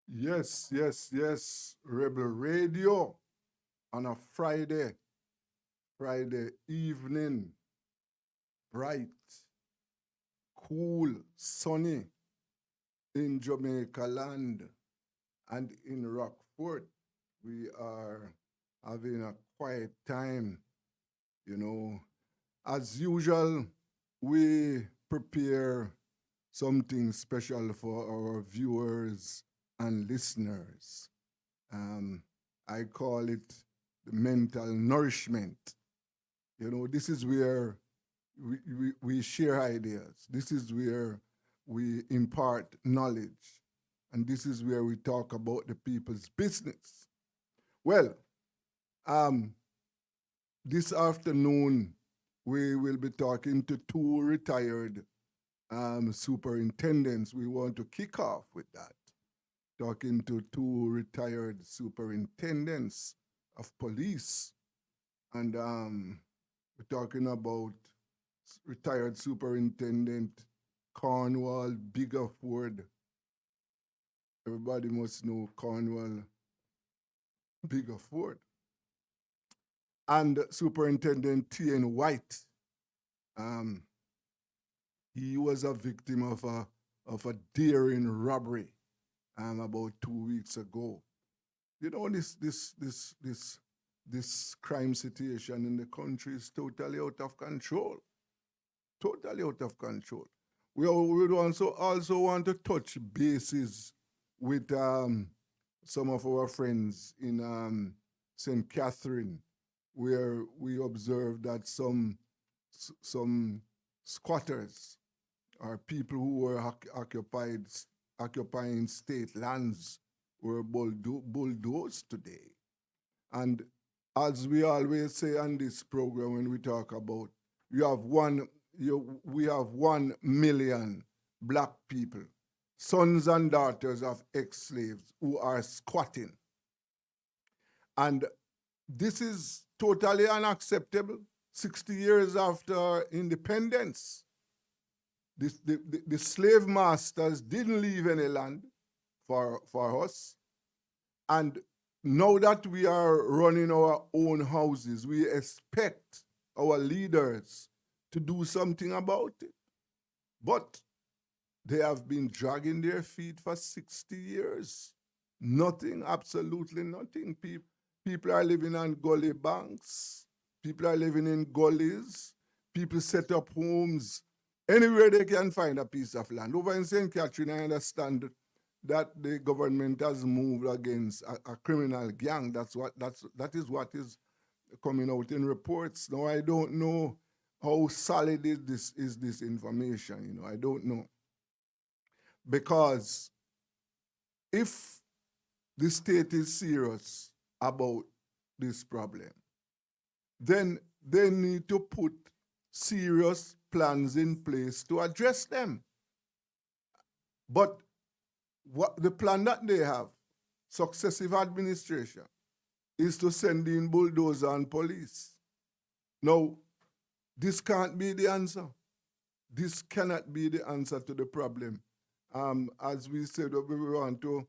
Yes, yes, yes. Rebel Radio on a Friday evening, bright, cool, sunny in Jamaica land and in Rockford. We are having a quiet time, you know. As usual, we prepare something special for our viewers and listeners. Um, I call it the mental nourishment. You know, this is where we share ideas. This is where we impart knowledge. And this is where we talk about the people's business. Well, um, this afternoon, we will be talking to two retired superintendents. We want to kick off with that. Talking to two retired superintendents of police. And we're talking about retired superintendent Cornwall Biggerford. Everybody must know Cornwall Biggerford. And Superintendent T.N. White. Um, he was a victim of a daring robbery about 2 weeks ago. You know, this crime situation in the country is totally out of control. Totally out of control. We would also want to touch bases with some of our friends in St. Catherine, where we observed that some squatters or people who were occupying state lands were bulldozed today. And as we always say on this program when we talk about, we have 1 million black people, sons and daughters of ex-slaves who are squatting. And this is totally unacceptable. 60 years after independence, the slave masters didn't leave any land for us. And now that we are running our own houses, we expect our leaders to do something about it. But they have been dragging their feet for 60 years. Nothing, absolutely nothing. People are living on gully banks. People are living in gullies. People set up homes anywhere they can find a piece of land. Over in St. Catherine, I understand that the government has moved against a criminal gang. That is what is coming out in reports. Now I don't know how solid is this information. I don't know. Because if the state is serious about this problem, then they need to put serious plans in place to address them. But what the plan that they have, successive administration, is to send in bulldozer and police. Now, this can't be the answer. This cannot be the answer to the problem. As we said, we want to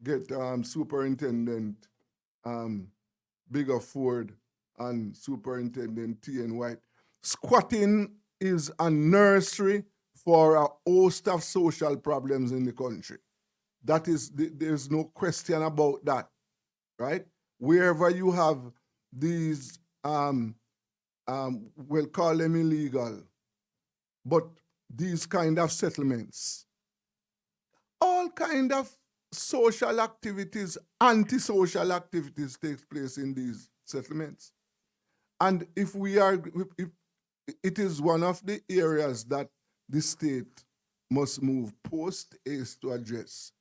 get Superintendent Bigger Ford and Superintendent T.N. White. Squatting is a nursery for a host of social problems in the country. That is, there's no question about that, right? Wherever you have these, we'll call them illegal, but these kind of settlements, all kind of social activities, antisocial activities takes place in these settlements. And if it is one of the areas that the state must move post-haste to address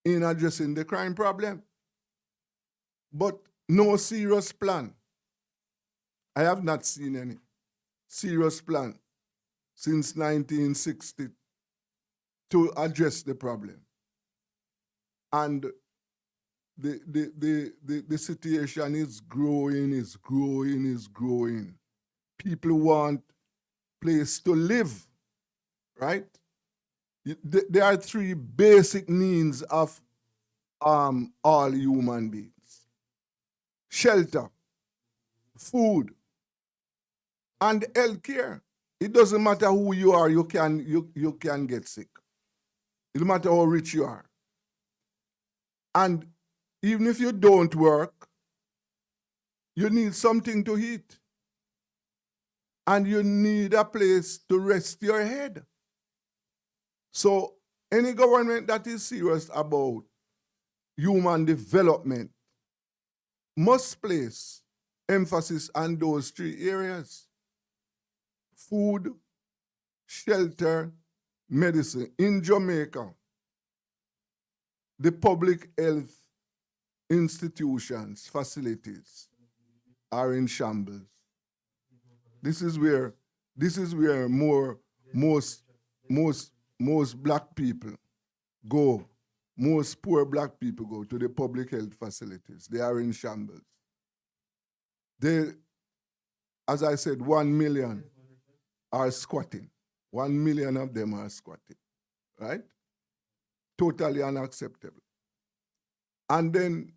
in addressing the crime problem. But no serious plan. I have not seen any serious plan since 1960 to address the problem. And the situation is growing. People want place to live, right? There are three basic needs of all human beings: shelter, food, and healthcare. It doesn't matter who you are, you can get sick. It doesn't matter how rich you are. And even if you don't work, you need something to eat. And you need a place to rest your head. So any government that is serious about human development must place emphasis on those three areas: food, shelter, medicine. In Jamaica, the public health institutions, facilities are in shambles. This is where most black people go, most poor black people go to the public health facilities. They are in shambles. As I said, 1 million are squatting. 1 million of them are squatting, right? Totally unacceptable. And then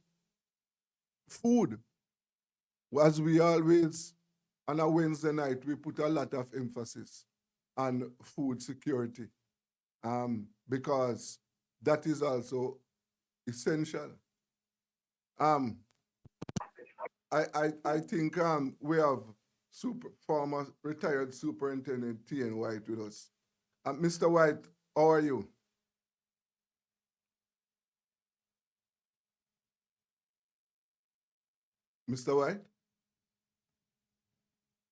food, as we always, on a Wednesday night, we put a lot of emphasis on food security because that is also essential. I think we have former retired Superintendent T.N. White with us. Mr. White, how are you? Mr. White?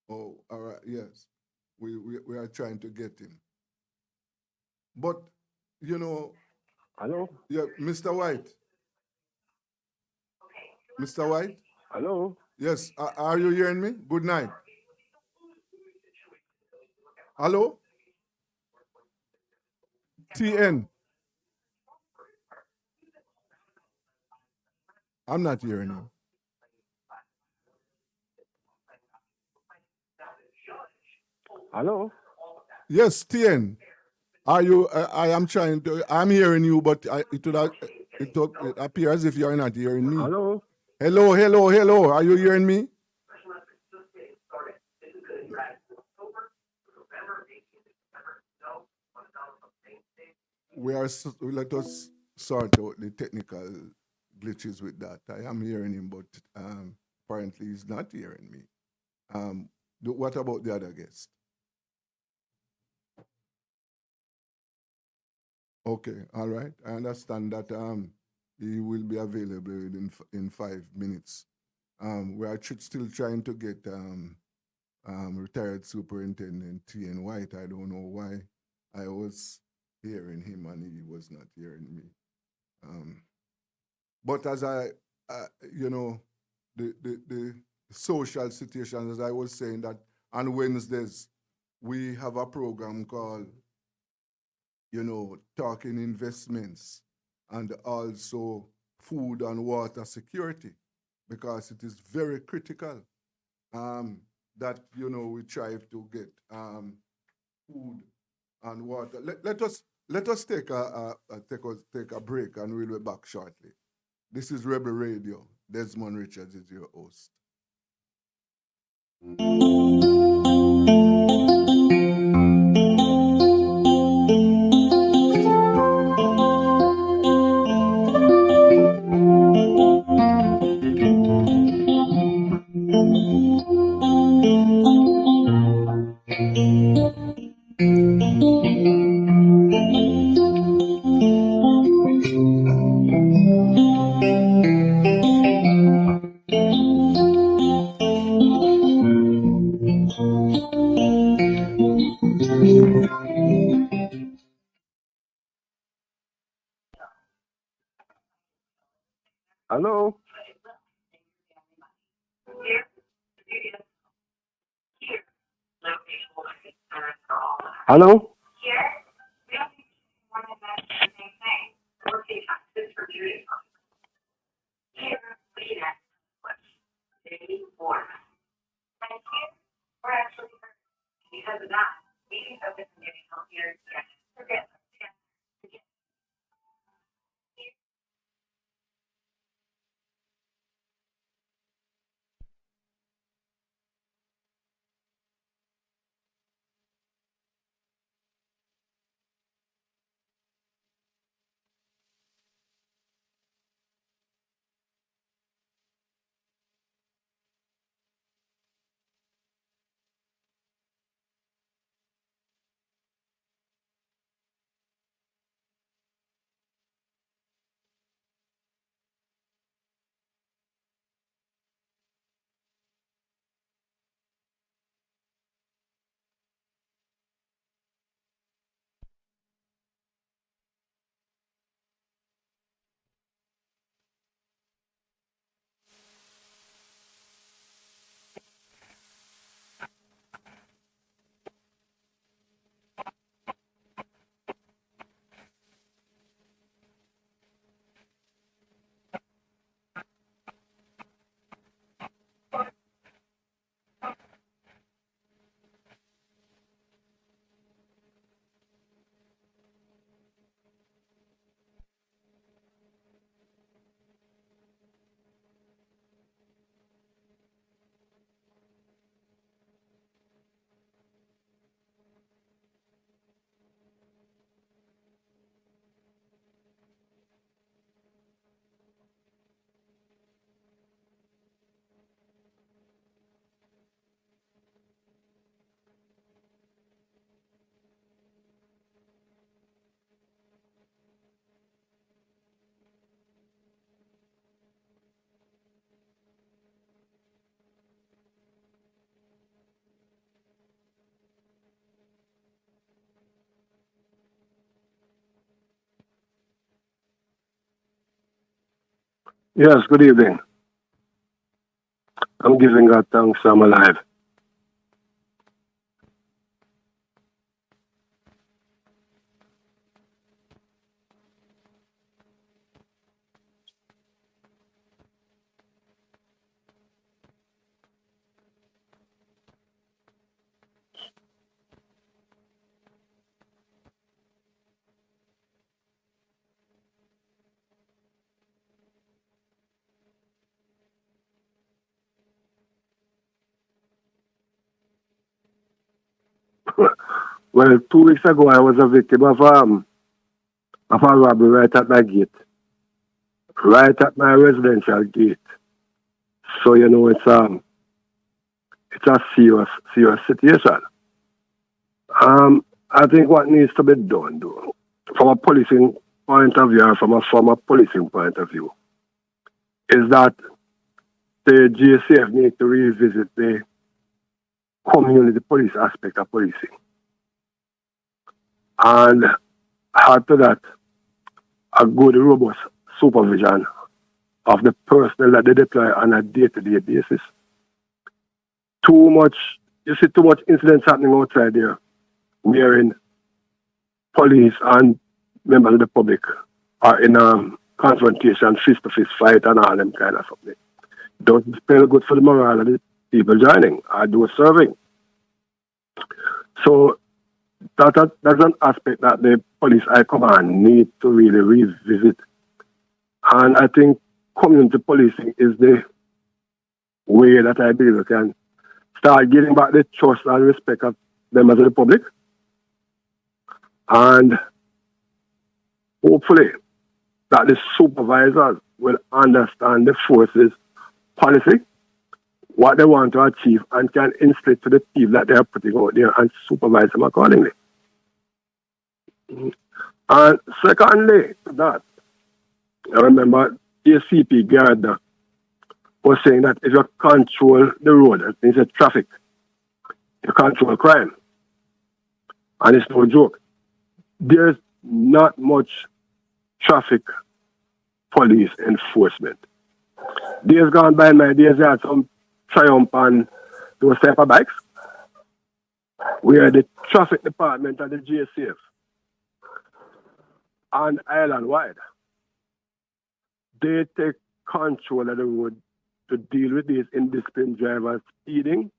Oh, all right, yes. We are trying to get him. But, Hello? yeah, Mr. White. Mr. White? Hello? Yes, are you hearing me? Good night. Hello? TN. I'm not hearing you. Hello? Yes, TN. Are you? I am trying to. I'm hearing you, but it appears as if you're not hearing me. Hello? Hello, hello, hello. Are you hearing me? Let us sort out the technical glitches with that. I am hearing him, but apparently he's not hearing me. What about the other guest? Okay, all right. I understand that he will be available in 5 minutes. We are still trying to get retired Superintendent T.N. White. I don't know why I was hearing him and he was not hearing me. Um, but as you know, the social situation, as I was saying, that on Wednesdays, we have a program called, talking investments and also food and water security, because it is very critical that, we strive to get food and water. Let us take a break and we'll be back shortly. This is Rebel Radio. Desmond Richards is your host. Hello? Hello? Yes, good evening. I'm giving God thanks I'm alive. Well, 2 weeks ago, I was a victim of a robbery right at my gate, right at my residential gate. So it's a serious situation. I think what needs to be done, though, from a policing point of view, or from a policing point of view, is that the GCF need to revisit the community police aspect of policing. And add to that, a good, robust supervision of the personnel that they deploy on a day-to-day basis. You see too much incidents happening outside there, wherein police and members of the public are in confrontation, fist-to-fist fight, and all them kind of something. Don't spell good for the morale of the people joining or do serving. So that's an aspect that the police high command need to really revisit. And I think community policing is the way that I believe we can start getting back the trust and respect of members of the public. And hopefully that the supervisors will understand the forces policy, what they want to achieve, and can instill to the team that they are putting out there and supervise them accordingly. And secondly to that, I remember ACP Gardner was saying that if you control the road, that means the traffic, you control crime. And it's no joke. There's not much traffic police enforcement. Days gone by, my days, I had some Triumph and those type of bikes, where the traffic department and the GSF and island wide, they take control of the road to deal with these indisciplined drivers speeding,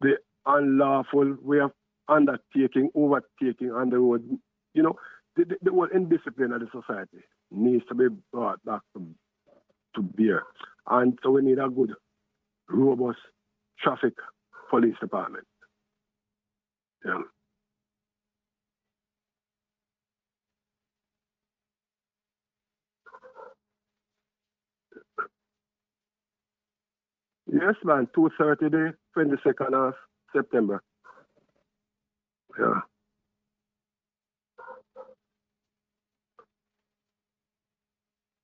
the unlawful way of overtaking on the road. The whole indiscipline of the society needs to be brought back to bear. And so we need a good, robust traffic police department. Yeah. Yes, man, 2:30 day, 22nd of September. Yeah.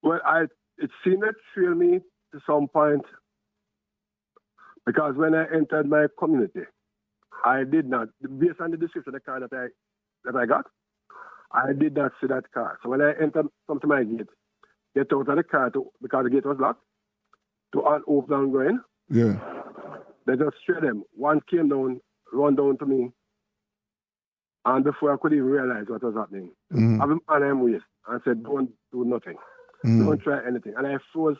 Well, it seemed to thrill me to some point because when I entered my community, I did not, based on the description of the car that I got, I did not see that car. So when I come to my gate, get out of the car because the gate was locked, to unopen and go in. Yeah. They just straight them. One came down, run down to me, and before I could even realize what was happening, I have him on him waist and said, "Don't do nothing. Don't try anything." And I froze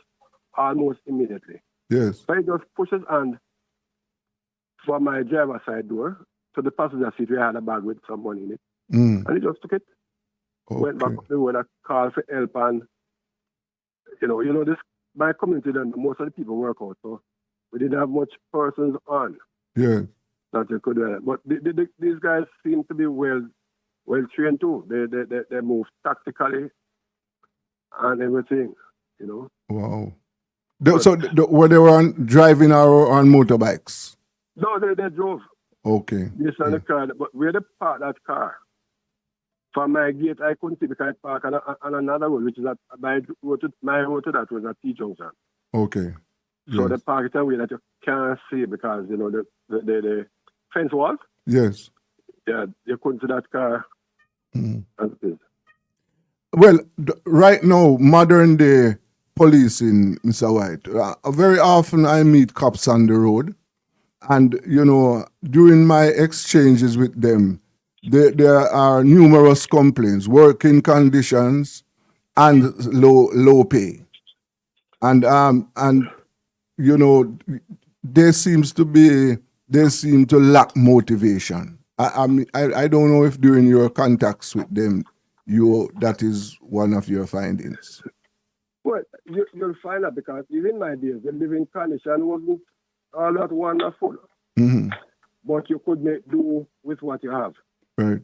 almost immediately. Yes. So he just pushed his hand from my driver's side door to the passenger seat where I had a bag with some money in it. And he just took it, went back up the road, and called for help. And, this, my community, then most of the people work out, so we didn't have much persons on. Yeah. That you could, but these guys seem to be well trained too. They move tactically and everything, Wow. Were they driving or on motorbikes? No, they drove. Okay. Yes, on the car, but where they parked that car, from my gate, I couldn't see because I parked on another road, which is my road to that was at T-junction. Okay. So Yes. they parked it away that you can't see because, the fence walls. Yes. Yeah, you couldn't see that car. As it is. Well, right now, modern day policing, Mr. White, very often I meet cops on the road. And, during my exchanges with them, there are numerous complaints, working conditions and low pay. And they seem to lack motivation. I don't know if during your contacts with them, that is one of your findings. Well, you'll find out because even my days, the living condition wasn't all that wonderful. Mm-hmm. but you could make do with what you have. Right.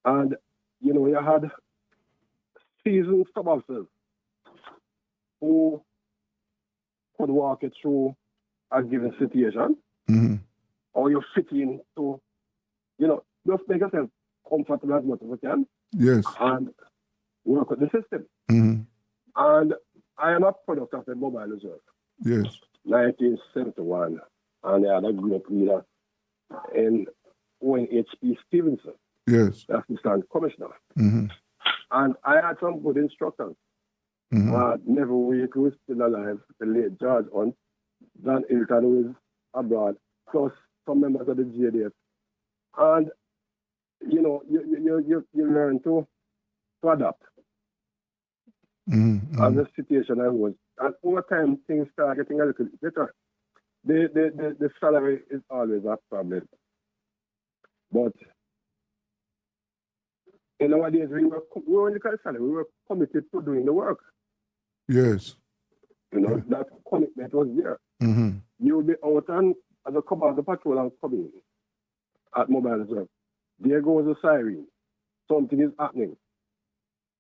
And, you had seasoned subalterns who could walk you through a given situation, Mm-hmm. or you fit into, just make yourself comfortable as much as you can Yes. and work with the system. Mm-hmm. And I am a product of the Mobile Reserve, Yes. 1971, and I had a great leader in Owen H.P. Stevenson, Yes. the Assistant Commissioner. Mm-hmm. And I had some good instructors. Mm-hmm. Never Wake, who is still alive, the late George Hunt, Dan Hilton, who is abroad, plus some members of the JDF. And, you learn to adapt Mm-hmm. as the situation I was. And over time, things start getting a little bit better. The salary is always a problem. But in our days, we were only called salary. We were committed to doing the work. Yes. That commitment was there. Mm-hmm. You will be out and as a come out the patrol and coming at Mobile Reserve. There goes the siren. Something is happening.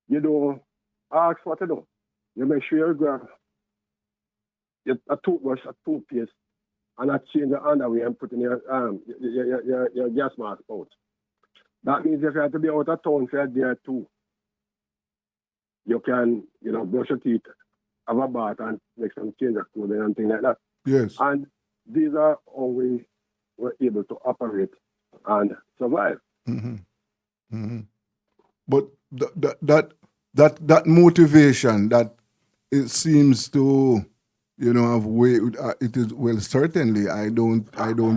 You don't ask what to do. You make sure you grab a toothbrush, a toothpaste, and a change the underwear and put in your gas mask out. That means if you have to be out of town for a day or two, you can, brush your teeth, have a bath, and make some change of clothing and things like that. Yes. And these are how we were able to operate and survive. Mm-hmm. Mm-hmm. But that motivation, that it seems to, have way. It is, well, certainly. I don't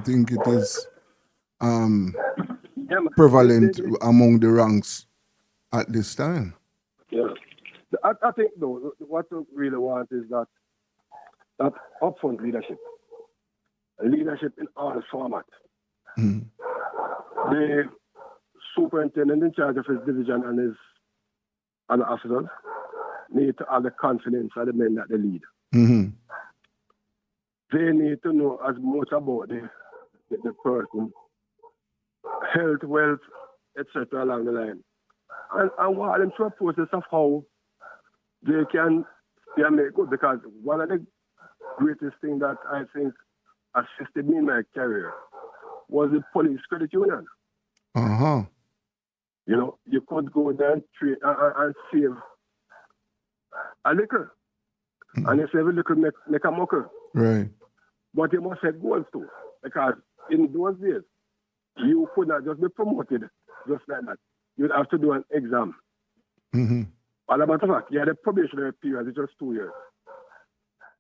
think it is prevalent among the ranks at this time. Yeah. I think though what we really want is that upfront leadership in all formats. Mm. The superintendent in charge of his division and his other officers need to have the confidence of the men that they lead. Mm-hmm. They need to know as much about the person, health, wealth, etc. along the line. And walk them through a process of how they can make good. Because one of the greatest things that I think assisted me in my career was the police credit union. Uh-huh. You could go there and trade and save a little. Mm-hmm. And if every little make a mucker. Right. But you must set goals too. Because in those days, you could not just be promoted just like that. You'd have to do an exam. Mm-hmm. As a matter of fact, you had a probationary period, it's just 2 years.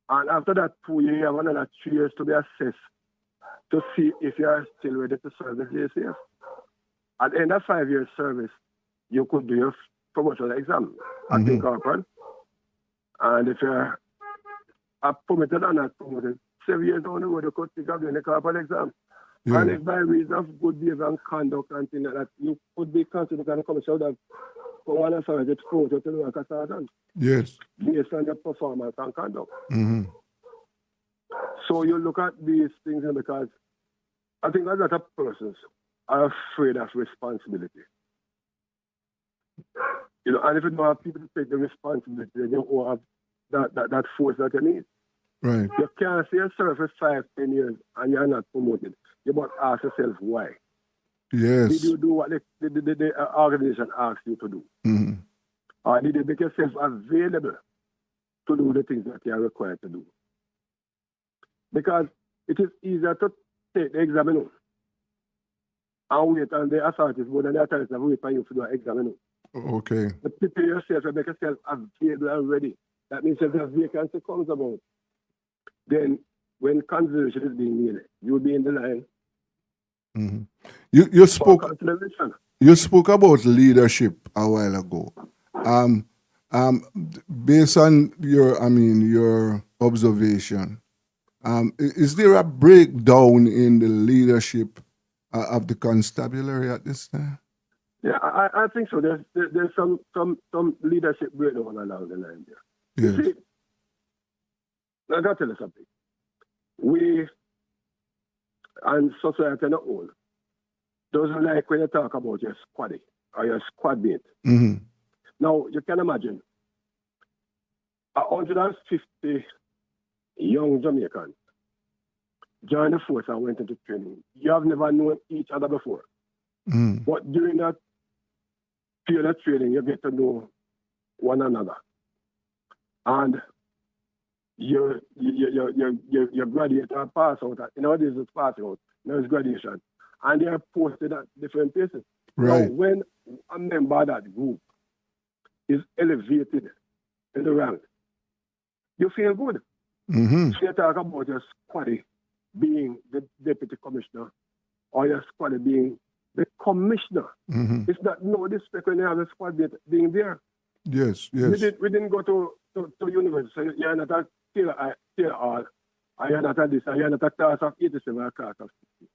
And after that 2 years, you have another 3 years to be assessed to see if you are still ready to serve the JCF. At the end of 5 years service, you could do your promotional exam at the corporate. And if you're promoted or not promoted, 7 years down the road, you could think of doing the corporate exam. Yeah. And if by reason of good behavior and conduct and things like that, you could be considered kind of commission that for one authority exposure to the work as done. Yes. Based on your performance and conduct. Mm-hmm. So you look at these things because I think a lot of persons are afraid of responsibility. And if you don't have people to take the responsibility, then you won't have that force that you need. Right. You can't see a service for 5-10 years and you're not promoted. You must ask yourself why. Yes. Did you do what the organization asked you to do? Mm-hmm. Or did you make yourself available to do the things that you are required to do? Because it is easier to take the exam and wait on the authorities more than the authorities have wait for you to do an exam. Okay. But prepare yourself and make yourself available and ready. That means if a vacancy comes about, then when consideration is being made, you'll be in the line. Mm-hmm. You spoke about leadership a while ago. Based on your observation, is there a breakdown in the leadership of the constabulary at this time? Yeah, I think so. There's some leadership breakdown along the line there. Yes. You see, I got to tell you something. We and society as a whole doesn't like when you talk about your squaddy or your squad mate. Mm-hmm. Now, you can imagine 150 young Jamaicans joined the force and went into training. You have never known each other before. Mm. But during that period of training, you get to know one another. And you graduate or pass out. Nowadays it's passing out. Now it's graduation. And they are posted at different places. Right. Now, when a member of that group is elevated in the rank, you feel good. Mm-hmm. So you talk about your squaddy being the deputy commissioner or your squaddy being the commissioner. Mm-hmm. It's not no disrespect when you have a squad being there. Yes, We yes. didn't go to university. So you're not a tailor all. And you're not a this, and you're not a class of 87 or a class of 60.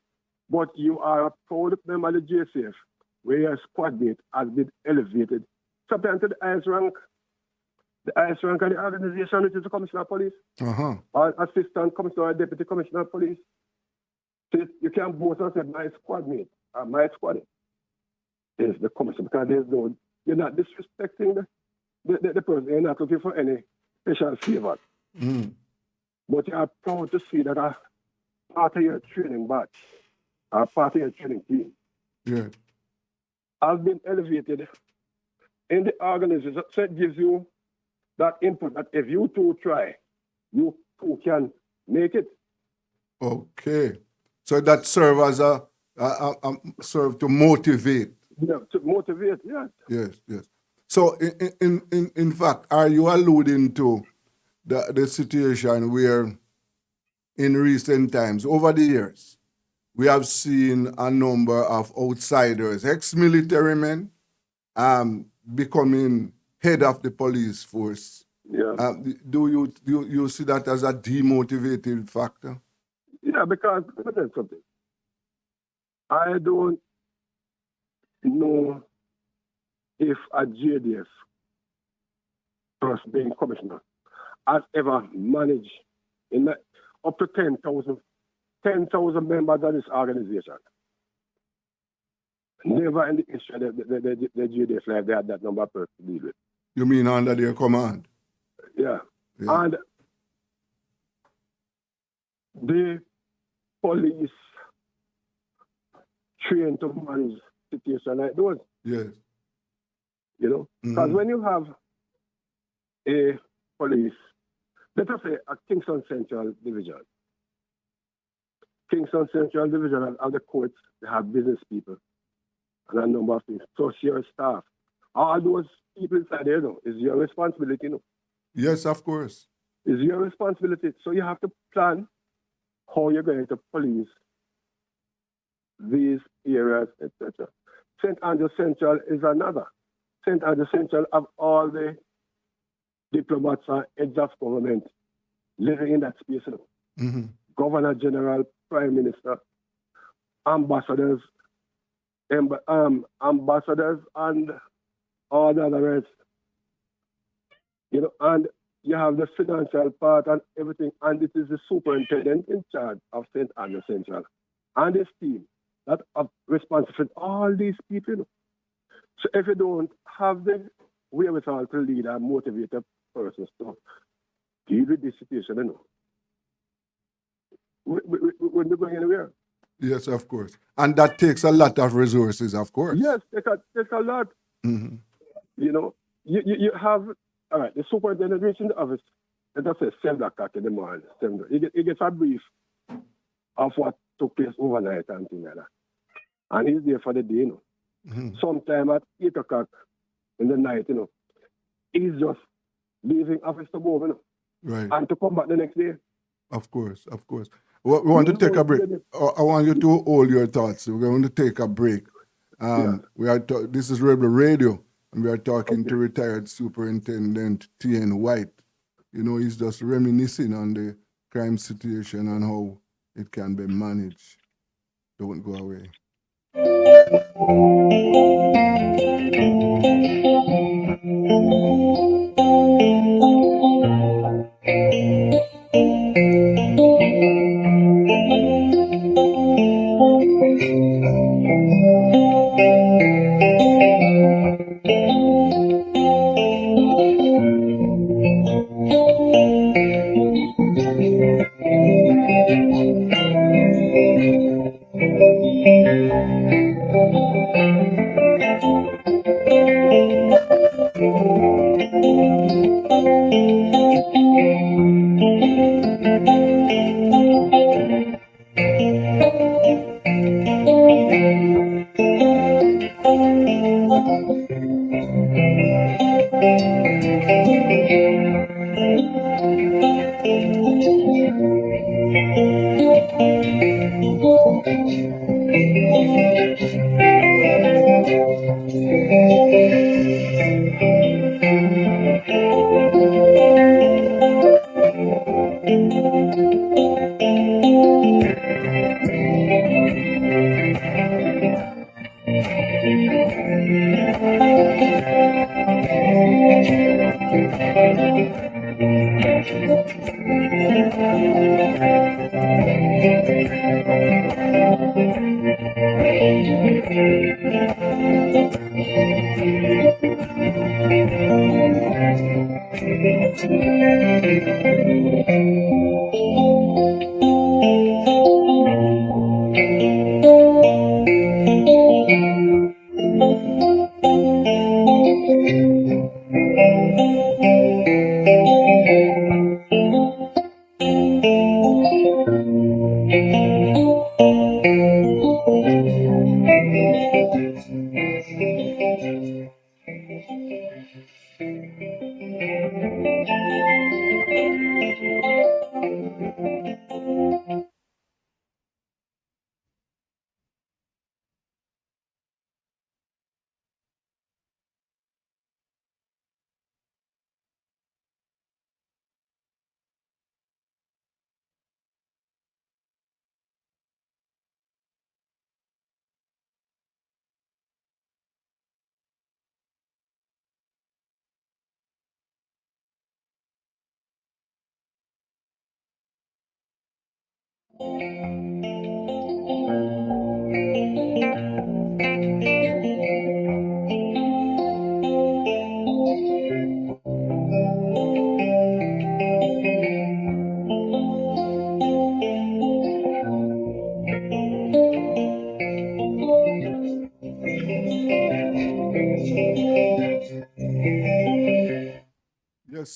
But you are a proud member of the JCF where your squad mate has been elevated. Sometimes to the highest rank. The highest rank of the organization, which is the commissioner of police, Uh-huh. or assistant commissioner or deputy commissioner of police. So you can't boast and say, my squad mate, or my squad is the commissioner, because you're not disrespecting the person. You're not looking for any special favor. Mm. But you are proud to see that a part of your training batch, or part of your training team, Yeah. has been elevated in the organization. So it gives you that input that if you two try, you two can make it. Okay. So that serve as serve to motivate. Yeah, to motivate, yes. Yes, yes. So in fact, are you alluding to the situation where in recent times, over the years, we have seen a number of outsiders, ex-military men, becoming head of the police force? Yeah. Do you see that as a demotivating factor? Yeah, because let me tell you something. I don't know if a JDF person being commissioner has ever managed in that, up to 10,000 members of this organization. Never in the history of the JDF life they had that number of persons to deal with. You mean under their command? Yeah. Yeah. And the police trained to manage situation like those, Yes. you know. Because when you have a police, let us say a Kingston Central Division. Kingston Central Division have the courts, they have business people, and a number of things. So your staff, all those people inside there, is your responsibility, Yes, of course. It's your responsibility. So you have to plan how you're going to police these areas, etc. St. Andrew Central is another. St. Andrew Central have all the diplomats and heads of government living in that space. Mm-hmm. Governor General, Prime Minister, ambassadors, ambassadors, and all the other rest. And you have the financial part and everything, and it is the superintendent in charge of St. Andrew Central and his team that are responsible for all these people. So if you don't have the wherewithal to lead and motivate a person to deal with this situation, we wouldn't be going anywhere. Yes, of course. And that takes a lot of resources, of course. Yes, it's a lot. Mm-hmm. You have, all right, the superintendent reaches in the office, let us say 7 o'clock in the morning, 7. He gets a brief of what took place overnight and things like that. And he's there for the day, Mm-hmm. Sometime at 8 o'clock in the night, he's just leaving office to go home, Right. and to come back the next day. Of course, of course. We want to take a break. I want you to hold your thoughts. We're going to take a break. This is Rebel Radio, and we are talking to retired Superintendent T.N. White. He's just reminiscing on the crime situation and how it can be managed. Don't go away.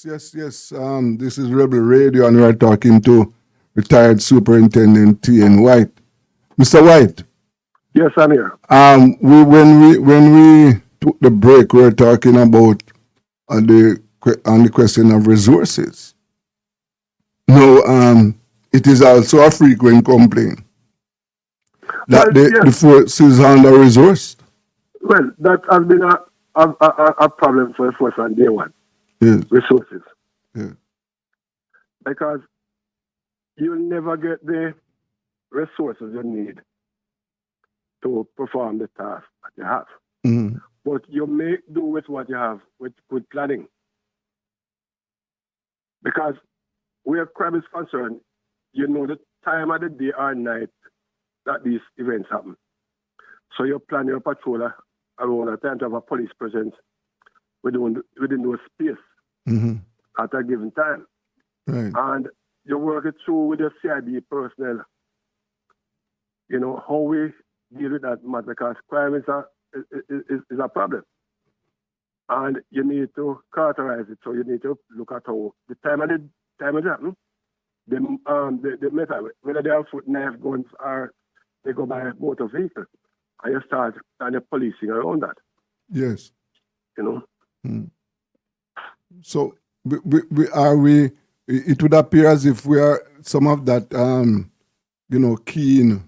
Yes. This is Rebel Radio, and we are talking to retired Superintendent T.N. White. Mr. White, Yes, I'm here. when we took the break, we were talking about on the question of resources. No, it is also a frequent complaint Well, that the yes. forces are under resourced. Well, that has been a problem for the force on day one. Yes, Resources. yes, Because you'll never get the resources you need to perform the task that you have. mm-hmm. But you make do with what you have with good planning. Because where crime is concerned, you know the time of the day or night that these events happen. So you plan your patrol around a time to have a police presence within those space Mm-hmm. at a given time. Right. And you work it through with your CID personnel, how we deal with that matter, because crime is a problem. And you need to characterize it. So you need to look at how the time of it happen, the method, whether they have foot, knife, guns, or they go by motor vehicle. And you start and you're policing around that, Yes. you know. Mm. So it would appear as if we are some of that keen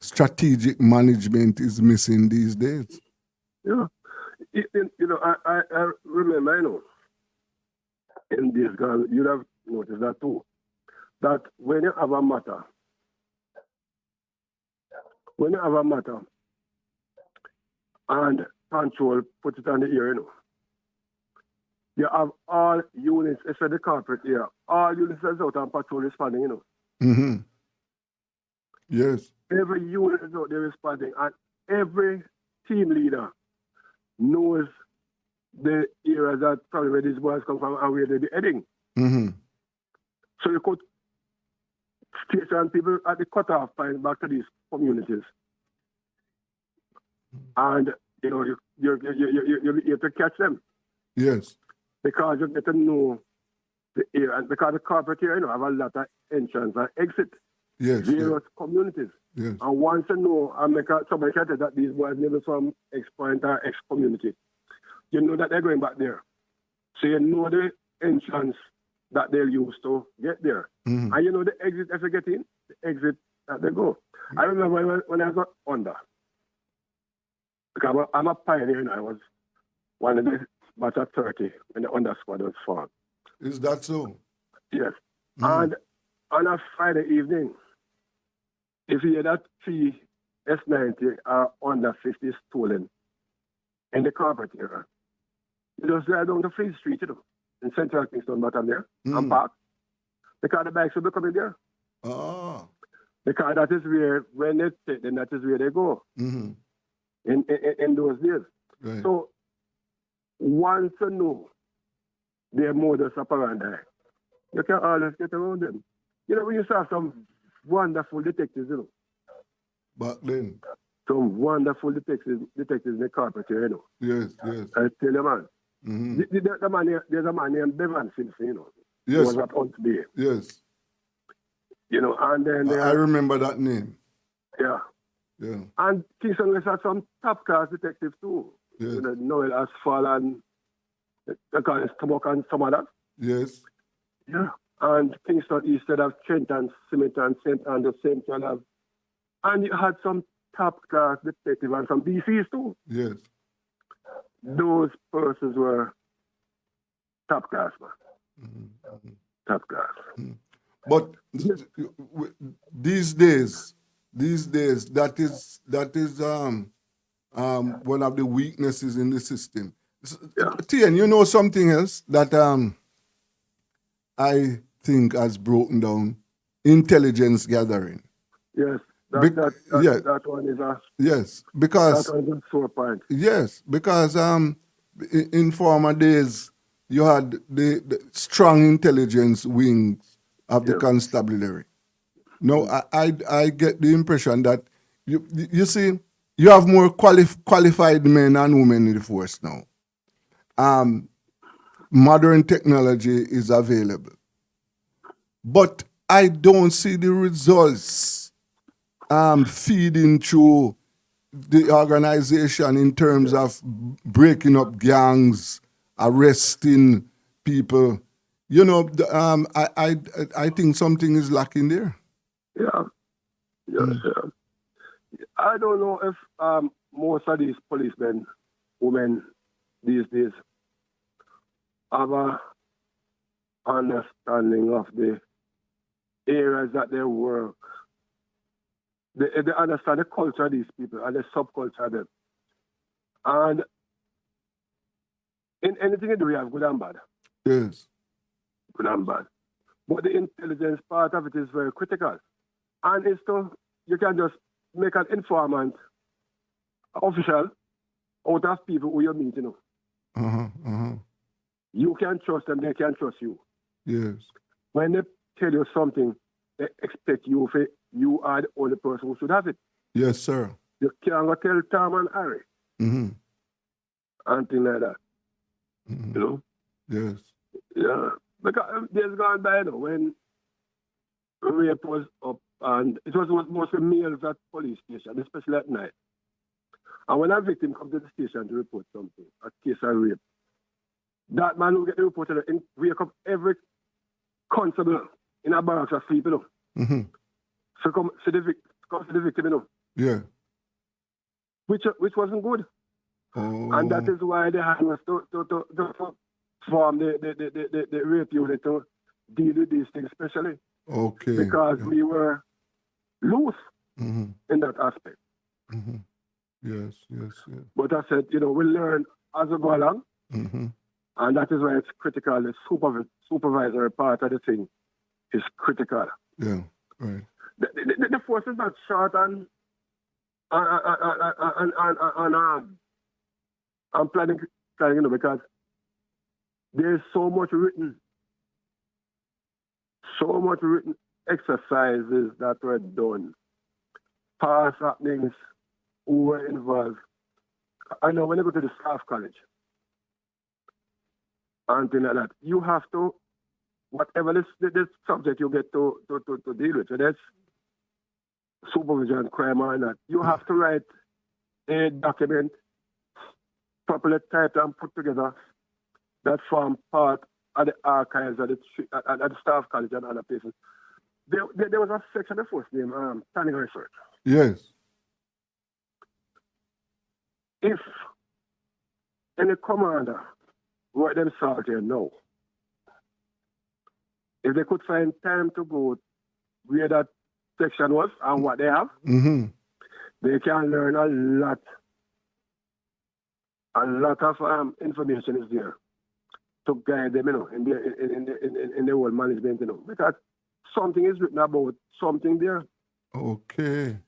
strategic management is missing these days. Yeah. I remember, in this girl, you'd have noticed that too. That when you have a matter, and control put it on the ear, you have all units, especially the corporate area, all units that's out on patrol responding. Mm-hmm. Yes. Every unit is out there responding, and every team leader knows the area that probably where these boys come from and where they be heading. Mm-hmm. So you could station people at the cutoff point back to these communities. And you have to catch them. Yes. Because you get to know the area, and because the corporate area have a lot of entrance and exit. Yes. Various communities. Yes. And once you know, and somebody can tell that these boys live from X point or X community, you know that they're going back there. So you know the entrance that they'll use to get there. Mm-hmm. And you know the exit as they get in, the exit that they go. I remember when I got under, because I'm a pioneer and I was one of the batch of 30 when the under squad was formed. Is that so? Yes. Mm-hmm. And on a Friday evening, if you hear that three S90 or under 50 stolen in the carpet area, you just drive down the Fleet Street, in Central Kingston, bottom there, and park. Because the bikes will be coming there. Ah. Because that is where, when they take them, that is where they go in those days. Right. So, once you know their modus operandi, you can always get around them. We used to have some wonderful detectives, Back then. Some wonderful detectives in the carpet here, Yes, yes. I tell you, man. Mm-hmm. There's a man named Bevan Simpson, Yes. He was at Hunt Bay. Yes. And then I remember that name. Yeah. Yeah. And Kingston has had some top class detectives too. Yes. Noel Asphalt and the guys Stomach and some of that. Yes. Yeah. And Kingston East have Trent and Simit and St. Andrew, St. John. And you had some top class detectives and some DCs too. Yes. Those persons were top class, man. Mm-hmm. Top class. Mm-hmm. But these days, that is one of the weaknesses in the system. Yeah. Tien, you know something else that I think has broken down? Intelligence gathering. Yes. That one is a yes, because that one is a sore point. Yes, because in former days you had the strong intelligence wings of the constabulary. No, I get the impression that you see you have more qualified men and women in the force now. Modern technology is available, but I don't see the results feeding through the organization in terms of breaking up gangs, arresting people. I think something is lacking there. Yeah. Yes, yeah. I don't know if most of these policemen, women these days, have a understanding of the areas that they work. They understand the culture of these people and the subculture of them. And in anything you do, you have good and bad. Yes. Good and bad. But the intelligence part of it is very critical. And it's you can just make an informant official out of people who you meet, You can trust them, they can trust you. Yes. When they tell you something, they expect you are the only person who should have it. Yes, sir. You can't go tell Tom and Harry. Mm-hmm. And things like that. Mm-hmm. Yes. Yeah. Because days gone by, when rape was up, and it was mostly males at police station, especially at night. And when a victim comes to the station to report something, a case of rape, that man will get the report and wake up every constable in a barracks asleep, Mm-hmm. So come see the victim, Yeah. Which wasn't good. Oh. And that is why they had us to form the rape unit to deal with these things especially. Okay. Because we were loose in that aspect. Mm-hmm. Yes. But I said, we learn as we go along. Mm-hmm. And that is why it's critical. The supervisory part of the thing is critical. Yeah, right. The force is not short and planning, because there's so much written exercises that were done, past happenings, who were involved. I know when you go to the staff college and things like that, you have to, whatever this subject you get to deal with, so that's supervision, crime and that, you have to write a document properly typed and put together that form part of the archives at the staff college and other places. There was a section of force named planning research. Yes. If any commander were themselves here now, if they could find time to go where that section was and what they have, Mm-hmm. they can learn a lot. A lot of information is there to guide them, in the whole management, because something is written about something there. Okay.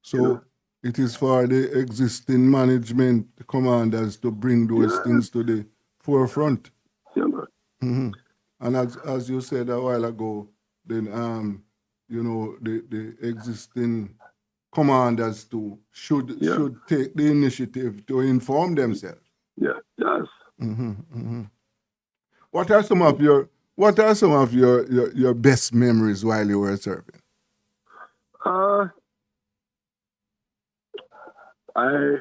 So You know? it is for the existing management commanders to bring those Yeah, things to the forefront. yeah, man. Mm-hmm. And as you said a while ago, then the existing commanders too should Yeah, take the initiative to inform themselves. yeah, yes. Mm-hmm. Mm-hmm. What are some of your best memories while you were serving? Uh, I,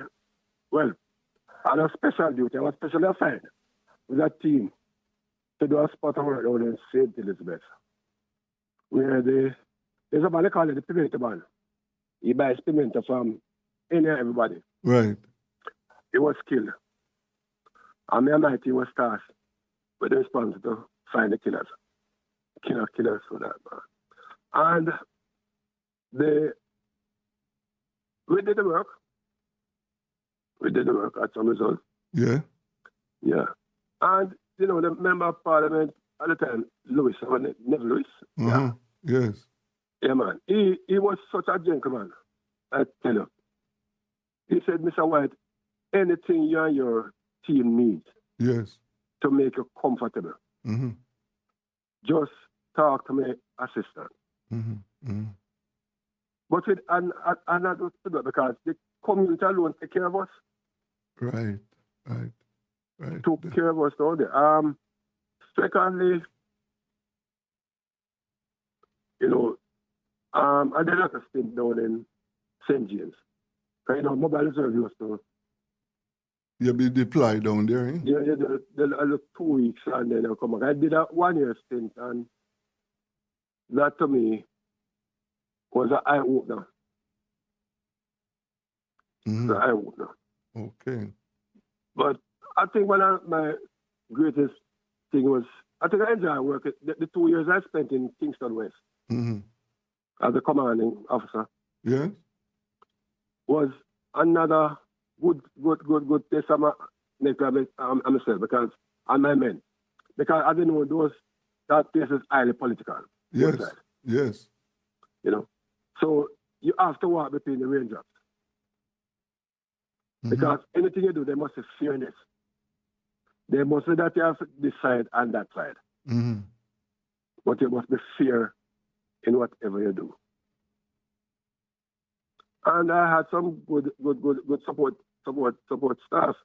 well, on a special duty, I was specially assigned with a team to do a spot of work down in St. Elizabeth, where there's a man, they call it the pimento man. He buys pimento from any and everybody. Right. He was killed. And me and my team was tasked with the responsibility to find the killers. Killers for that, man. And we did the work. We did the work at some result. Yeah. Yeah. And, the member of parliament at the time, Lewis, never Lewis. Uh-huh. Yeah. Yes. Yeah, man. He was such a gentleman, I tell you. He said, Mr. White, anything you and your team needs Yes. to make you comfortable, Mm-hmm. just talk to my assistant. Mm-hmm. Mm-hmm. But and not to do that, because the community alone take care of us, Right. took care of us all day. Secondly, I did not stint down in St. James. Because, mobile reserve used to, You be deployed down there, eh? I look 2 weeks and then I come back. I did a 1 year stint, and that to me was an eye opener. Mm-hmm. The eye opener. Okay. But I think one of my greatest thing was, I think I enjoyed work. The 2 years I spent in Kingston West Mm-hmm. as a commanding officer Yes. was another good place for myself, because, and my men. Because I didn't know that place is highly political. Yes. Outside, Yes. So you have to walk between the raindrops. Mm-hmm. Because anything you do, there must be fairness. There must be that you have this side and that side. Mm-hmm. But you must be fair in whatever you do. And I had some good support staff,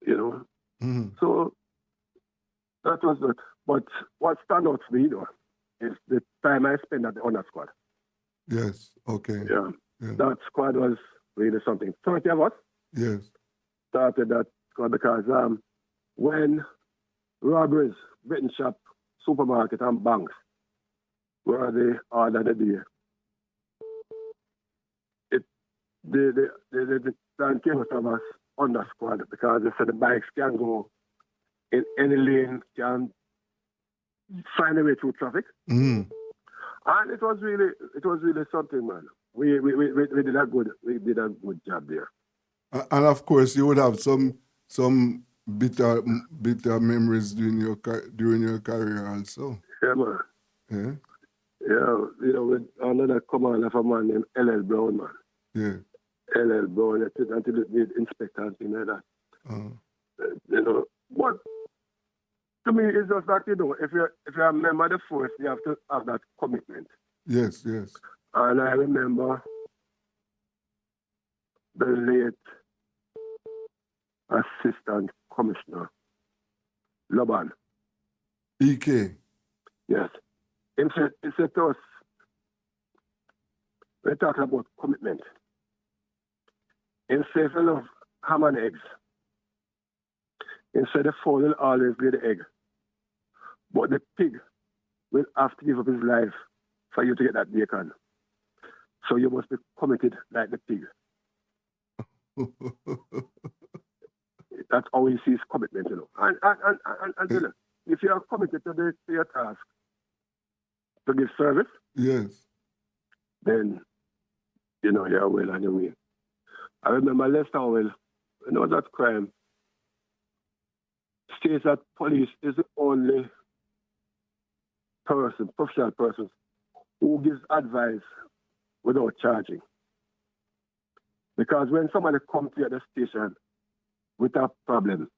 Mm-hmm. So that was good. But what stands out for me, is the time I spent at the honor squad. Yes. Okay. Yeah. Yeah. That squad was really something. 30 of us Yes. started that squad because when robberies, betting shop, supermarket, and banks were the order of the day, the plan came out of us on the squad, because they said the bikes can go in any lane, can find a way through traffic. Mm-hmm. And it was really something, man. We did a good job there. And of course, you would have some bitter memories during your career also. Yeah, man. Yeah. Yeah, with another commander of a man named L.L. Brown, man. Yeah. L.L. Brown, until it made inspector and things like that. What to me it's just that, if you're a member of the force, you have to have that commitment. Yes. Yes. And I remember the late Assistant Commissioner Laban. EK. Yes. He said to us, we're talking about commitment. He said, if you love ham and eggs, he said the fowl will always lay the egg, but the pig will have to give up his life for you to get that bacon. So you must be committed like the pig. That's how he sees commitment, And if you are committed to your task, to give service, Yes. then you're well on your way. I remember Lester Howell, that crime states that police is the only professional person, who gives advice without charging. Because when somebody comes to the station with a problem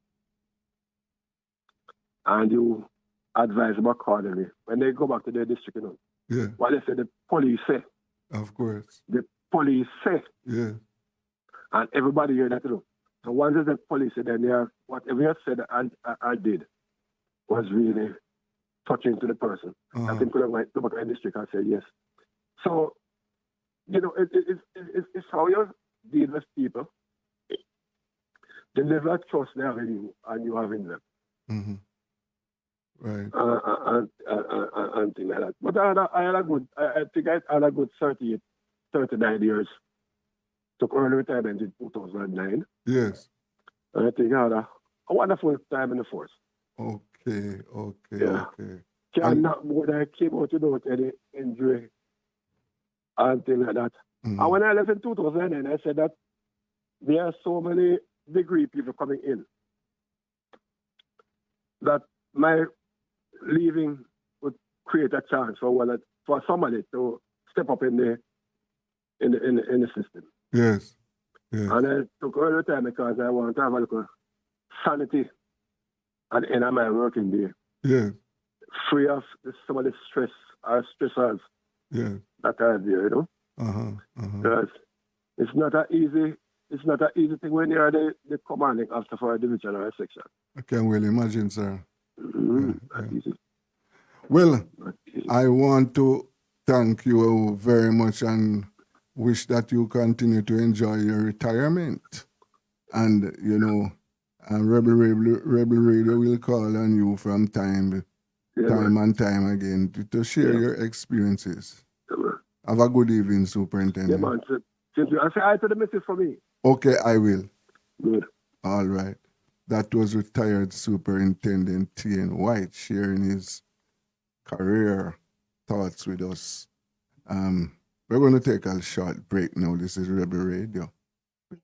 and you advise them accordingly, when they go back to their district, Yeah. what they say, the police say. Of course. The police say. Yeah. And everybody hear that, So once the police say, then whatever you said and I did was really touching to the person. I think could have went to the district and said yes. So, it's how you deal with people. The level of trust they have in you and you have in them. Mm-hmm. Right. And things like that. But I think I had a good 39 years. Took early retirement in 2009. Yes. And I think I had a wonderful time in the force. Okay. Yeah. Not more than I came out without any injury and things like that. Mm-hmm. And when I left in 2009, I said that there are so many degree people coming in that my leaving would create a chance for somebody to step up in the system. Yes. And I took all the time because I want to have a little sanity at the end of my working day. Yes. Free of some of the stress or stressors that are there, Because it's not an easy thing when you're the commanding officer for a division or a section. I can well imagine, sir. Not easy. Well, I want to thank you very much and wish that you continue to enjoy your retirement. And, Rebel Radio will call on you from time and time again to share your experiences. Yeah, have a good evening, Superintendent. Yeah, man. I say hi to the missus for me. Okay, I will. Good. All right. That was retired Superintendent T.N. White sharing his career thoughts with us. We're going to take a short break now. This is Rebel Radio.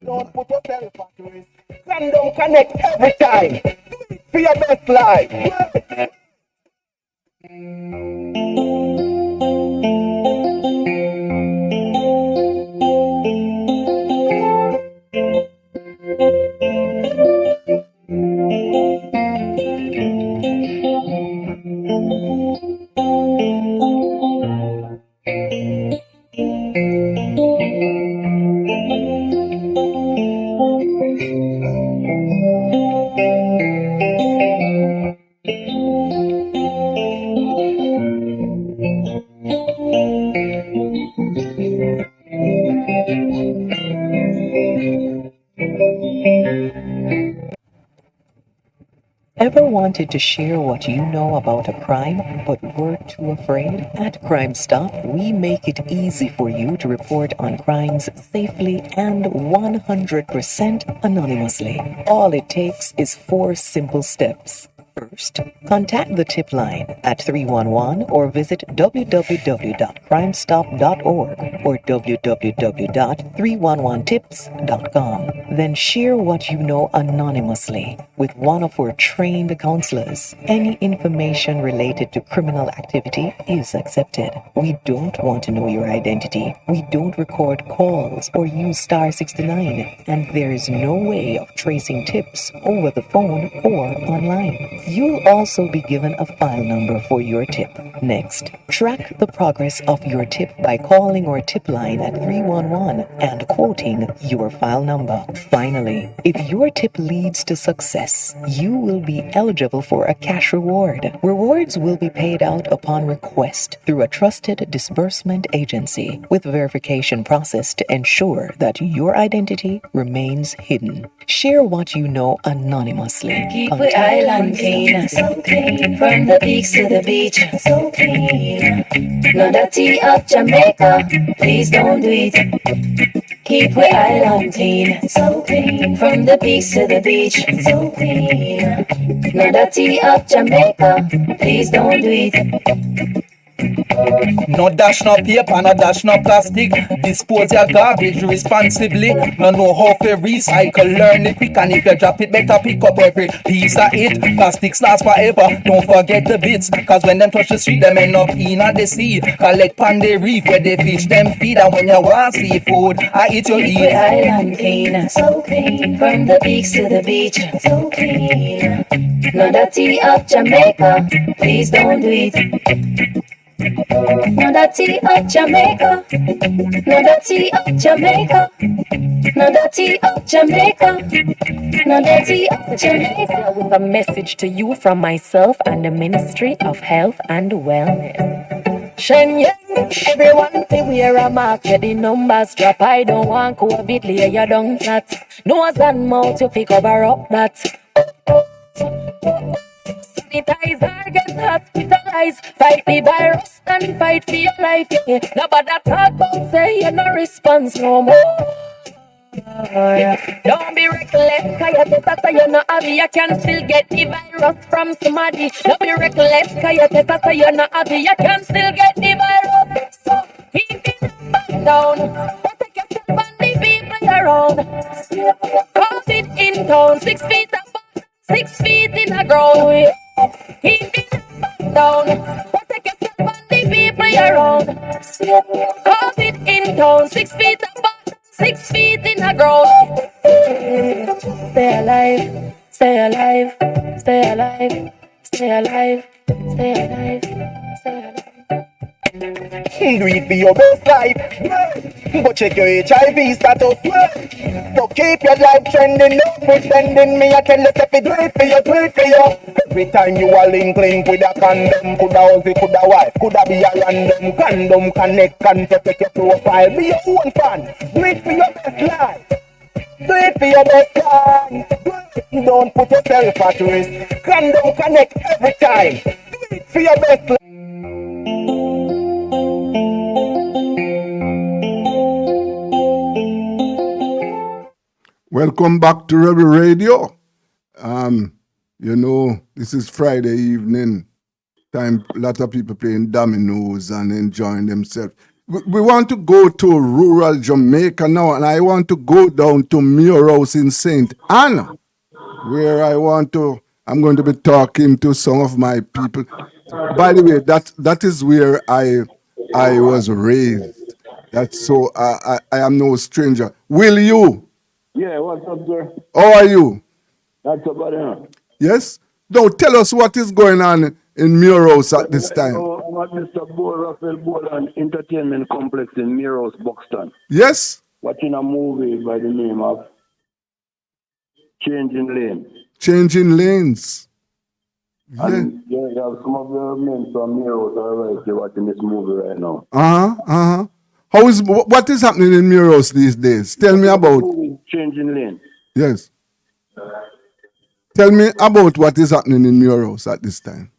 Don't put yourself at risk. And don't connect every time. Do it for your best life. Ever wanted to share what you know about a crime, but were too afraid? At Crime Stop, we make it easy for you to report on crimes safely and 100% anonymously. All it takes is 4 simple steps. First, contact the tip line at 311 or visit www.crimestop.org or www.311tips.com. Then share what you know anonymously with one of our trained counselors. Any information related to criminal activity is accepted. We don't want to know your identity. We don't record calls or use star 69, and there is no way of tracing tips over the phone or online. You'll also be given a file number for your tip. Next, track the progress of your tip by calling our tip line at 311 and quoting your file number. Finally, if your tip leads to success, you will be eligible for a cash reward. Rewards will be paid out upon request through a trusted disbursement agency with verification process to ensure that your identity remains hidden. Share what you know anonymously. Keep the island clean, so clean. From the peaks to the beach, so clean. No dirty up Jamaica, please don't do it. Keep the island clean, so clean. From the peaks to the beach, so clean. No dirty up Jamaica, please don't do it. No dash no paper, no dash no plastic. Dispose your garbage responsibly. No know how to recycle, learn it quick. And if you drop it, better pick up every piece of it. Plastics last forever, don't forget the bits. Cause when them touch the street, them end up in the sea. Collect pan the reef where they fish them feed. And when you want seafood, I eat your Keep eat. the island clean, so clean. From the peaks to the beach, so clean. No dirty up Jamaica, please don't do it. No dirty up Jamaica, no dirty up Jamaica, no dirty up Jamaica, no dirty up Jamaica. With a message to you from myself and the Ministry of Health and Wellness. Shenyang, everyone say we're a market, the numbers drop. I don't want COVID, lay you down flat. Nose and mouth, you fi cover up that. Sanitizer, get hospitalized. Fight the virus and fight for your life. Yeah. Nobody talk about say you no response no more. Don't be reckless, cause you test so you not have it, you can still get the virus from somebody. Don't be reckless, cause you test so you not have it, you can still get the virus. So keep it down, protect yourself and the people around. COVID in town, 6 feet apart, 6 feet in the ground. Keep it down, protect yourself and the people around. COVID in town, 6 feet apart, 6 feet in the ground. Stay alive, stay alive, stay alive, stay alive, stay alive, stay alive. Do it for your best life. But check your HIV status. So keep your life trending, no pretending. Me, I tell you, if you do it for you, do it for you. Every time you are link with a condom, coulda husband, coulda wife, coulda be a random condom, connect and protect your profile. Be your own fan. Do it for your best life. Do it for your best life. Don't put yourself at risk. Condom connect every time. Do it for your best life. Welcome back to Rebel Radio. You know, this is Friday evening. Time a lot of people playing dominoes and enjoying themselves. We want to go to rural Jamaica now, and I want to go down to Muir House in St. Anna, where I'm going to be talking to some of my people. By the way, that is where I was raised. That's so I am no stranger. Will you? Yeah, what's up, sir? How are you? That's about it. Yes? Now tell us what is going on in Muir House at this time. I'm at Mr. Raphael Boland Entertainment Complex in Muir House, Buxton. Yes? Watching a movie by the name of Changing Lane. Changing lanes. Yeah. And you have some of the men from Muir House are watching this movie right now. What is happening in Muir House these days? Tell me about. Changing Lane. Yes. Tell me about what is happening in Muir House at this time.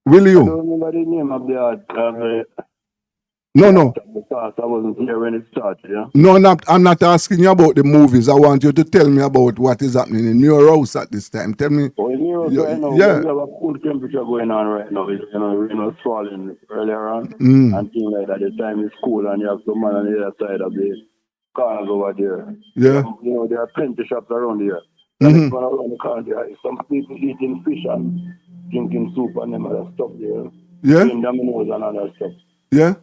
Will you? I don't remember the name of the art. No. Because I wasn't here when it started, yeah? No, I'm not asking you about the movies. I want you to tell me about what is happening in Muir House at this time. Tell me. Oh, in Muir House right now, yeah. we have a cool temperature going on right now. It's, rain was falling earlier on and things like that. The time is cool and you have some man on the other side of the corners over there. Yeah. There are plenty shops around here. And around the corner, there are some people eating fish and drinking soup and them other stuff there. Yeah. Playing dominoes and other stuff. Yeah.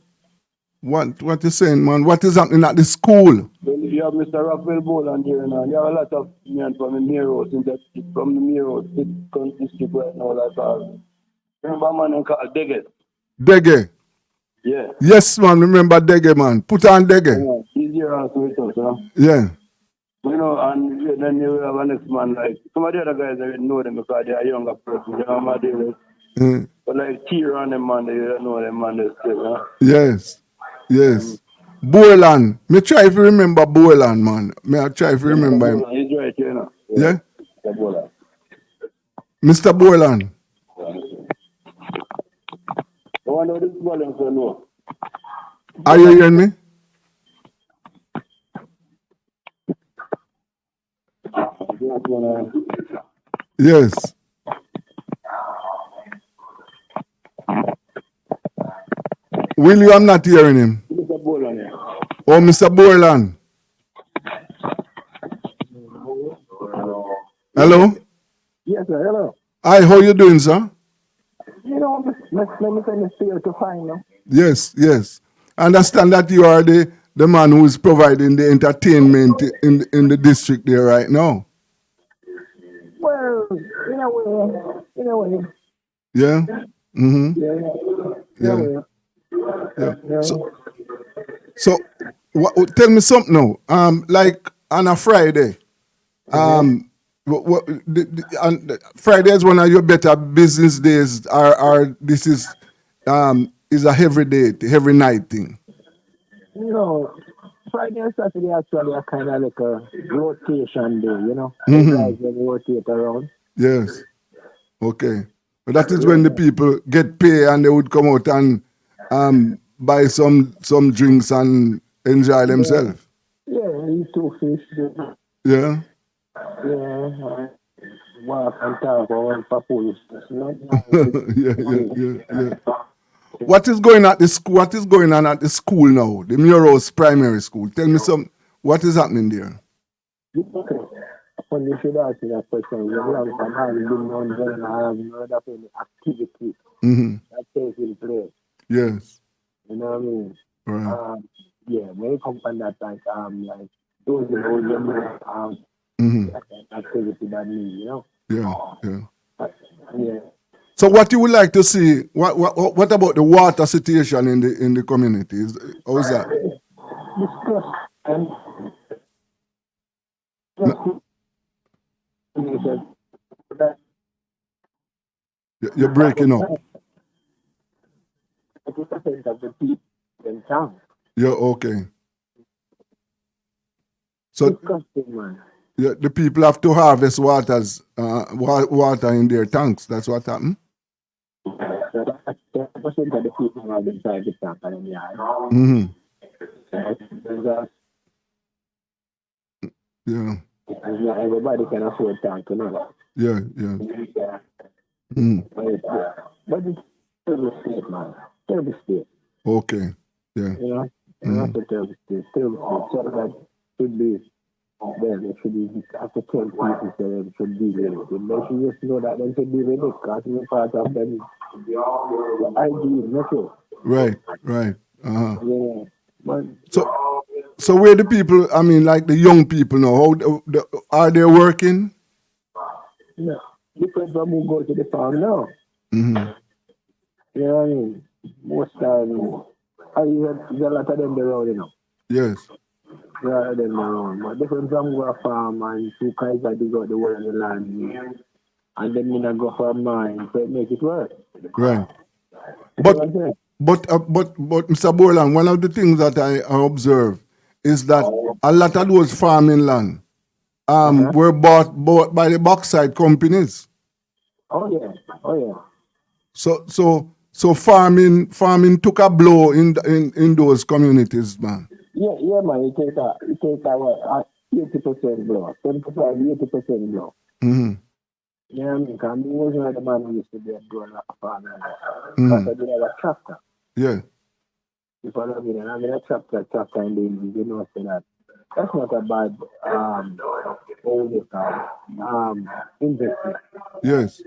What you saying, man? What is happening at the school? Well, you have Mr. Raphael Boland here now. You have a lot of men from the Muir House, from the Muir House, district right now, like remember a man called Dege? Dege. Yeah. Yes, man. Remember Dege, man. Put on Dege. Yeah. He's here also with us, huh? Yeah. And then you have a next man, like some of the other guys, I know them because they are younger person. You know what I mean? But like Tier on them, man, they don't know them, man, they still, huh? Yes. Boland. Me try if you remember Boland, man. I try if you remember him. He's right here, you know. Yeah? Mr. Boland. Mr. Boland. I wonder this volume so low. Are you hearing me? Yes. Yes. Willie, I'm not hearing him. Mr. Bolan. Oh, Mr. Borland. Hello? Yes, sir. Hello. Hi, how you doing, sir? You know, let me send this to you to find them. Yes, yes. I understand that you are the man who is providing the entertainment in the district there right now. Well, in a way. Yeah? Mm-hmm. Yeah. Yeah. So tell me something now. Like on a Friday, Friday is one of your better business days, or this is a heavy day, heavy night thing. No, Friday and Saturday actually are kind of like a rotation day, you know. Mm-hmm. Guys will rotate around. Yes. Okay. But that is when the people get paid and they would come out and buy some drinks and enjoy themselves. Yeah, eat 2 fish. Yeah. Yeah. Walk and talk about papoose. Yeah. What is going at the school? What is going on at the school now? The Muros Primary School. Tell me what is happening there? When you should ask me that question, you long time I haven't been on there and I haven't heard of any activity that takes place. Yes. You know what I mean? Right. Yeah, when you come from that time, like those activity that need, you know? Yeah. So what you would like to see? What about the water situation in the communities? How is that? Discuss and you're breaking up. Yeah, okay. So yeah, the people have to harvest water in their tanks. That's what happened. Mm-hmm. Yeah. Everybody can afford tank, you know. Yeah. Mm. But it's terrible state, man. Terrible state. Okay. Yeah. You know, that's a terrible state. Terrible state. So that should be, well, it should be, after 10 people, they should be with it. They should just know that they should be with it, because it's part of them. I do, not sure. Right. Yeah. But, so where the people, I mean, like the young people now, are they working? Yeah. Different from who go to the farm now. Mm-hmm. You know what I mean? Most time, there's a lot of them around, you know. Yes. There are them around. But different from go a farm and two guys that dig out the whole of the land. And then you go for a mine, so it make it work. Right. But Mr. Borland, one of the things that I observe is that a lot of those farming land were bought by the bauxite companies. Oh yeah. So farming took a blow in those communities, man. Yeah, man. It take a 80% blow, 10%, 80% blow. Mm-hmm. Yeah, I mean, because I was one of the man who used to be a growing up farmer. Because I did have a tractor. Yeah. You follow me? And I mean, a tractor in the English, you know, so that's not a bad investment. Yes.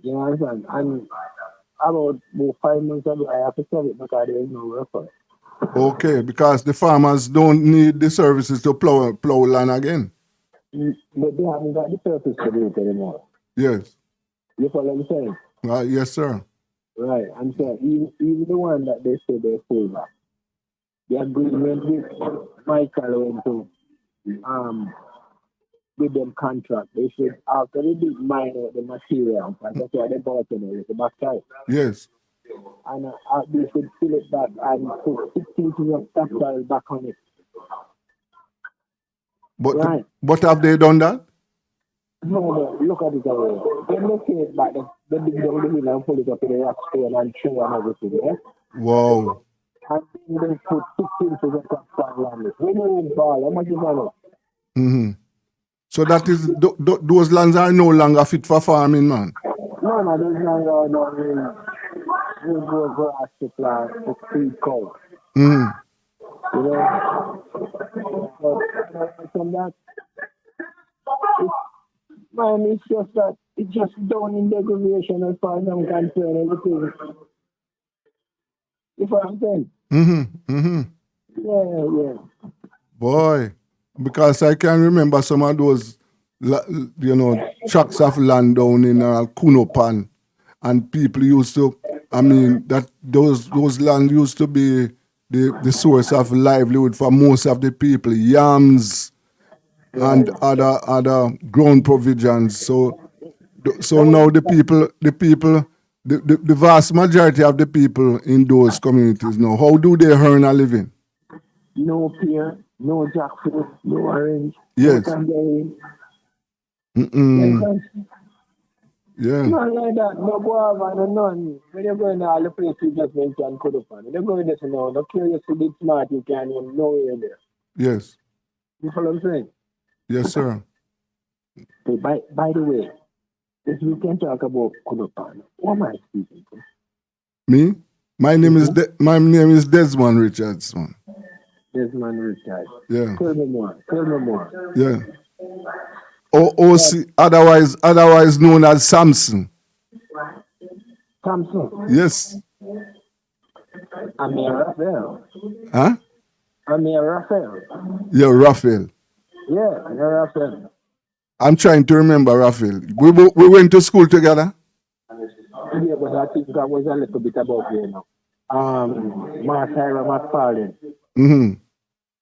You know what I'm saying? And about 5 months ago, I have to sell it because there is no work for it. Okay, because the farmers don't need the services to plow land again. But they haven't got the purpose to do it anymore. Yes. You follow what I'm saying? Yes, sir. Right. I'm saying, even the one that they say they pull back, the agreement with Michael went to with them contract. They should, after they did mine out the material, and that's why they bought it with the backside. Yes. And they should fill it back and put 16 pieces of stockpile back on it. But have they done that? No, look at it already. They make it back, they dig down the hill and pull it up in the rock stone and tree and everything, yeah? Wow. And then they put 16 pieces of stockpile on it. When you in ball, how much is on it? Mm-hmm. So that is, those lands are no longer fit for farming, man? No, those lands are not we grow grass to plant to feed cows. Mm. You know, but from that, man, it's just that it's just down in degradation as far as I'm concerned. Everything. You know what I'm saying? Yeah. Boy, because I can remember some of those, tracts of land down in Kunopan, and people used to, I mean, that those land used to be the source of livelihood for most of the people, yams and other grown provisions. So now the vast majority of the people in those communities now, how do they earn a living? No pear, no jackfruit, no orange, Yes. no tangerine. Yeah. Not like that. No guava, no none. When you're going to all the places you just mentioned, could have When you're going there to know, no curious to be smart, you can't even know you're there. Yes. You follow what I'm saying? Yes, sir. Hey, by the way, if we can talk about Kunopan, what am I speaking to? Me? My name is Desmond Richards, man. Desmond Richards. Yeah. Tell me more. Yeah. OC, otherwise known as Samson. Samson. Yes. Amir Raphael. Huh? Amir Raphael. Yeah, Raphael. Yeah, Amir Raphael. I'm trying to remember Raphael. We went to school together. Yeah, but I think that was a little bit about you know. Martyra McFarlane. Mm-hmm.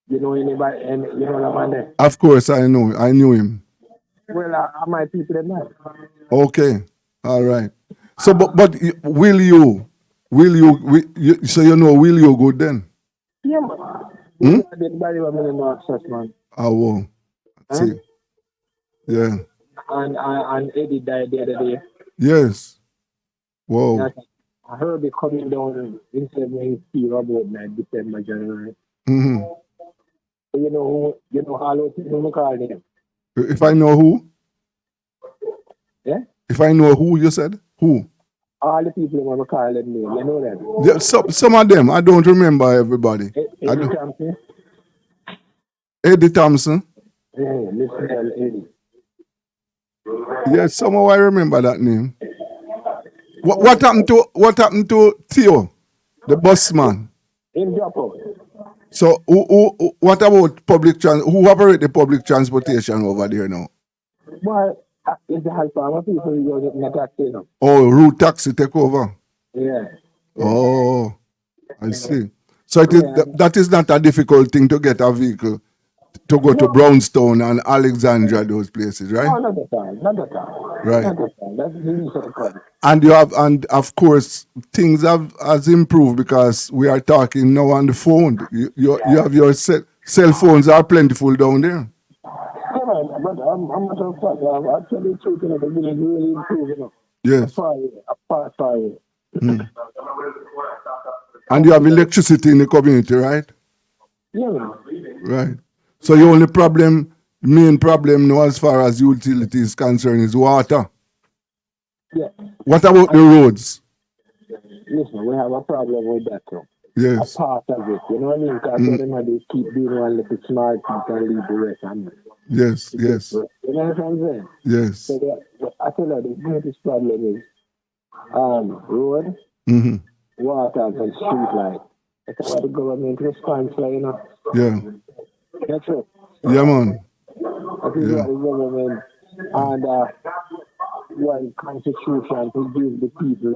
You know anybody? And you know that man there? Of course, I knew him. Well, I might people in that. Okay, all right. So, but will you so you know, will you good then? Yeah, man. Everybody was in the access, man. Oh, well. See. Yeah. And Eddie died the other day. Yes. Whoa. I heard it coming down in 17 about December, January. Mm-hmm. So you know how those people call them. If I know who? Yeah? If I know who, you said? Who? All the people want to call them name, you know that? Yeah, some of them. I don't remember everybody. Eddie Thompson? Eddie Thompson? Yeah, listen, Eddie. Yes, somehow I remember that name. What happened to Theo, the busman? In Japan. So what about who operate the public transportation over there now? Well, it's the Alpha people who use it in the taxi now. Oh, route taxi take over. Yeah. Oh, I see. So that is not a difficult thing to get a vehicle to go to Brownstown and Alexandria, those places, right? No, not at all. Right. Not at all. That's the reason for it. And of course things has improved because we are talking now on the phone. You have your cell phones are plentiful down there. Yeah, man, but I'm not a fact. I'm actually talking about the village really improving. Yes. Far. And you have electricity in the community, right? Yeah, man. Right. So your main problem now as far as utility is concerned is water. Yeah. What about the roads? Listen, we have a problem with that too. Yes. A part of it. You know what I mean? Because everybody keep doing one little smart thing and leave the rest. Yes. You know what I'm saying? Yes. So I tell you, the greatest problem is road, water, and street light. That's what the government response, you know. Yeah. That's it. Yeah, man. I think what the government and what constitution to give the people.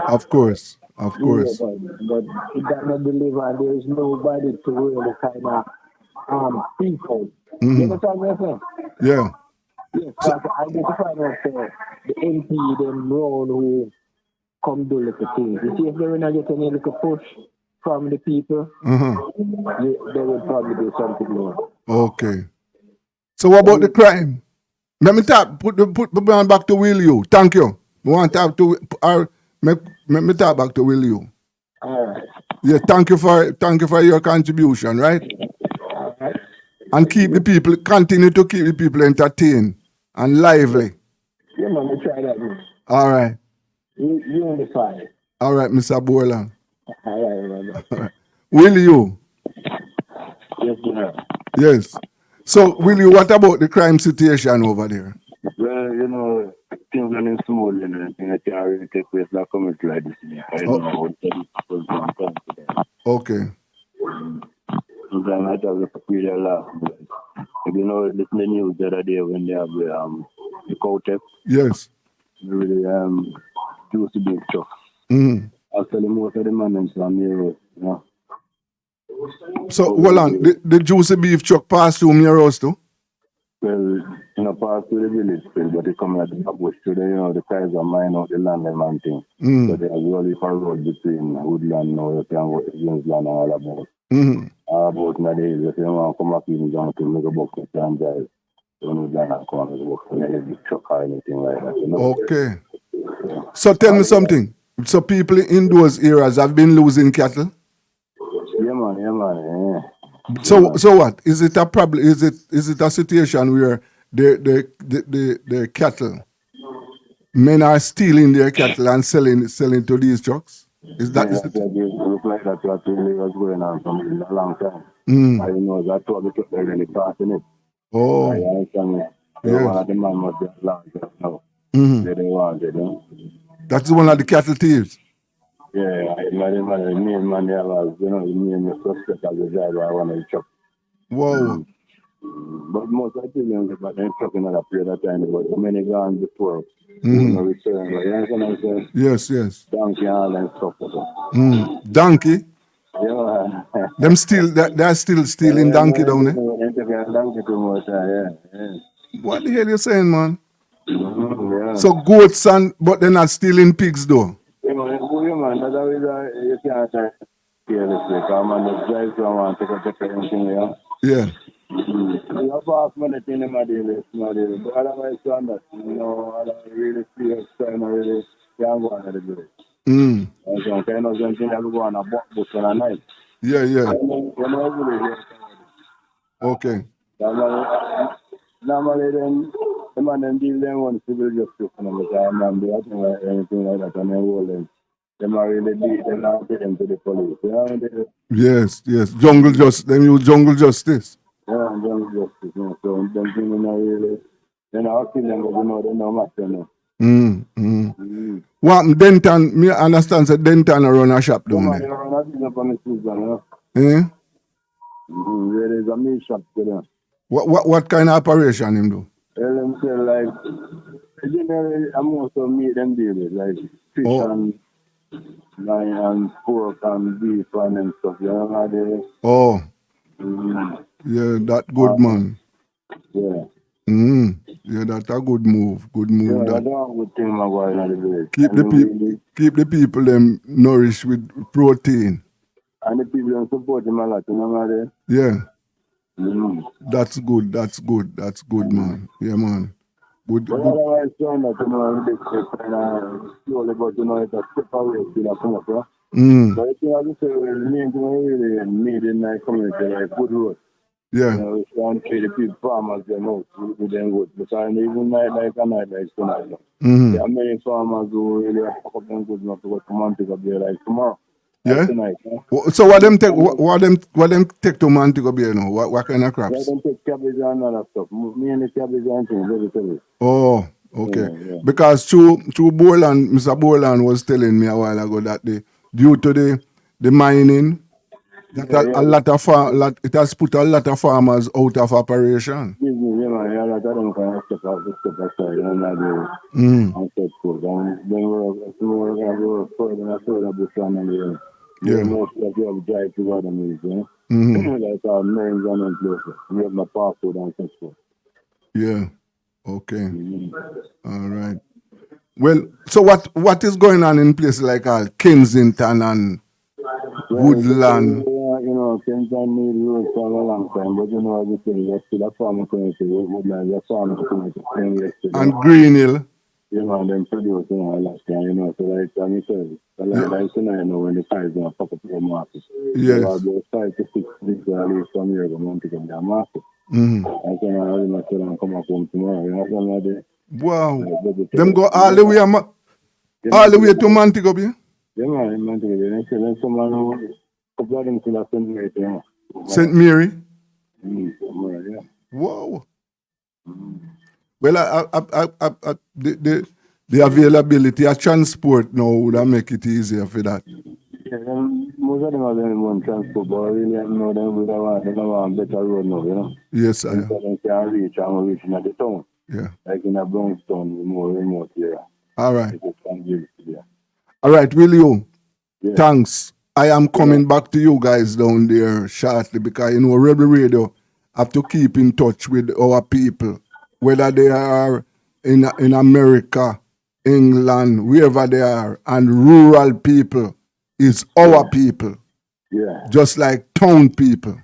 Of course. Yeah, but it does not deliver, and there is nobody to really kind of people. You understand what I'm saying? Yeah. Yes, so I get to find out the MP, them round who come do little things. You see, if they're not getting a little push from the people, they will probably do something more. Okay. So what about the crime? Let me talk. Put me back to Will you. Thank you. We want to talk to let me talk back to Will you. All right. Yeah. Thank you for your contribution. Right. All right. And continue to keep the people entertained and lively. Yeah, man, we try that. Man. All right. Unify. All right, Mr. Borland. All right. Will you? Yes, sir. Yes. So, will you, what about the crime situation over there? Well, things running smooth, things that can't really take place like community like this. I don't know what was going on. Okay. Sometimes I have to really laugh. Listen to the news the other day when they have the Cotec, Yes. really juicy big truck. Mm. Actually, most of the man from here, So, hold on. The juicy beef truck passed through your house too? Well, pass through the village still, but they come at the back bush to the guys are mine out the land and man thing. So there's only a road between Woodland now, you can go to James Land and all about. About nowadays, if you want to come back even down to make a book and drive, you don't need to come and make a book and a big truck or anything like that. Okay. So tell me something. So people in those areas have been losing cattle? Yeah, man. So what? Is it a problem? Is it a situation where the cattle, men are stealing their cattle and selling to these trucks? Is that it looks like that's what really was going on for a long time. I know that's what because they're really passing it. Oh. I understand it. Yes. One of the man must be long now. They don't want it, That's one of the cattle thieves. Yeah, the main man there was, the main suspect as the driver of one of the truck. Wow. But most of the things about them truck in that period of time, but many gone before. No return. But you understand what I'm saying? Yes. Donkey and all and stuff. Donkey? Yeah. They're still stealing donkey down there? Donkey too much, yeah. What the hell you saying, man? Yeah. So goats but they're not stealing pigs though? Man, that's how you can't say carelessly, because man, the drive someone take a picture and thing, Yeah. You have to ask money in my daily, but otherwise, I don't really see a sign of really can't go on the day. So, something that go on a book on a night. Yeah. Okay. Normally, then, the man then deal them one civil justice, and they have anything like that, and they hold them. They might really beat them and take them to the police. Yes. Jungle justice. Them use jungle justice. Yeah, jungle justice. So them things not really. They not kill them, but they don't matter. What Denton? Me understand that Denton run a shop down there. They run a business on the street, Eh? There is a meat shop there. What kind of operation him do? Well, them say like generally, I'm also meat them deal with like fish and pork and beef and stuff. Oh. Yeah, that good man. Yeah. Yeah, that's a good move. Good move. Yeah, that. that's a good thing, my boy, in the village. Keep the people them nourished with protein. And the people them support him a lot, Yeah. That's good, man. Yeah, man. Good. Otherwise, this slowly, but it's a step away to come up, But I think I just say, really need in my community, like good road. Yeah. We can't treat the people, farmers, with them good. Because even like tonight. There are many farmers who really have up them good enough to go to Montego Bay like tomorrow. Yeah. Tonight, So what them take to Montego Bay now? What kind of crops? They don't take cabbage and other stuff. Mainly cabbage and things, vegetables. Oh, okay. Yeah. Because through Borland, Mr. Borland was telling me a while ago that due to the mining, that a lot of it has put a lot of farmers out of operation. Yeah, man. A lot of them kind of step aside and not do step food. And then we're further bush and most of you have drive to go to music, like our main running places. We have my passport and such forth. Yeah. Okay. All right. Well, so what is going on in places like Kingston and Woodland? Kingston need roads for a long time, but as you say, you're still a farming community. Woodland is a farming community. And Green Hill. Them produce a lot, so like I'm saying, like tonight, when the price is pop up in the market. Yes. So about 5 to 6 weeks at least from here, I'm going to pick up the market. And so I'm going to come up home tomorrow. Wow. Them go all the way. All the way to Montego Bay? Yeah, man, there's someone who couple of them still have St. Mary, yeah. St. Mary? Yeah. Wow. Well, the availability of transport now would make it easier for that. Yeah, most of them have their own transport, but I really know them with a better road now, you know. Yes, sir. So they can reach and reaching at the town. Yeah. Like in a Brownstown, more remote area. All right. Yeah. All right, Willie. Yeah. Thanks. I am coming back to you guys down there shortly because, you know, Rebel Radio have to keep in touch with our people, whether they are in America, England, wherever they are, and rural people is our people. Yeah. Just like town people.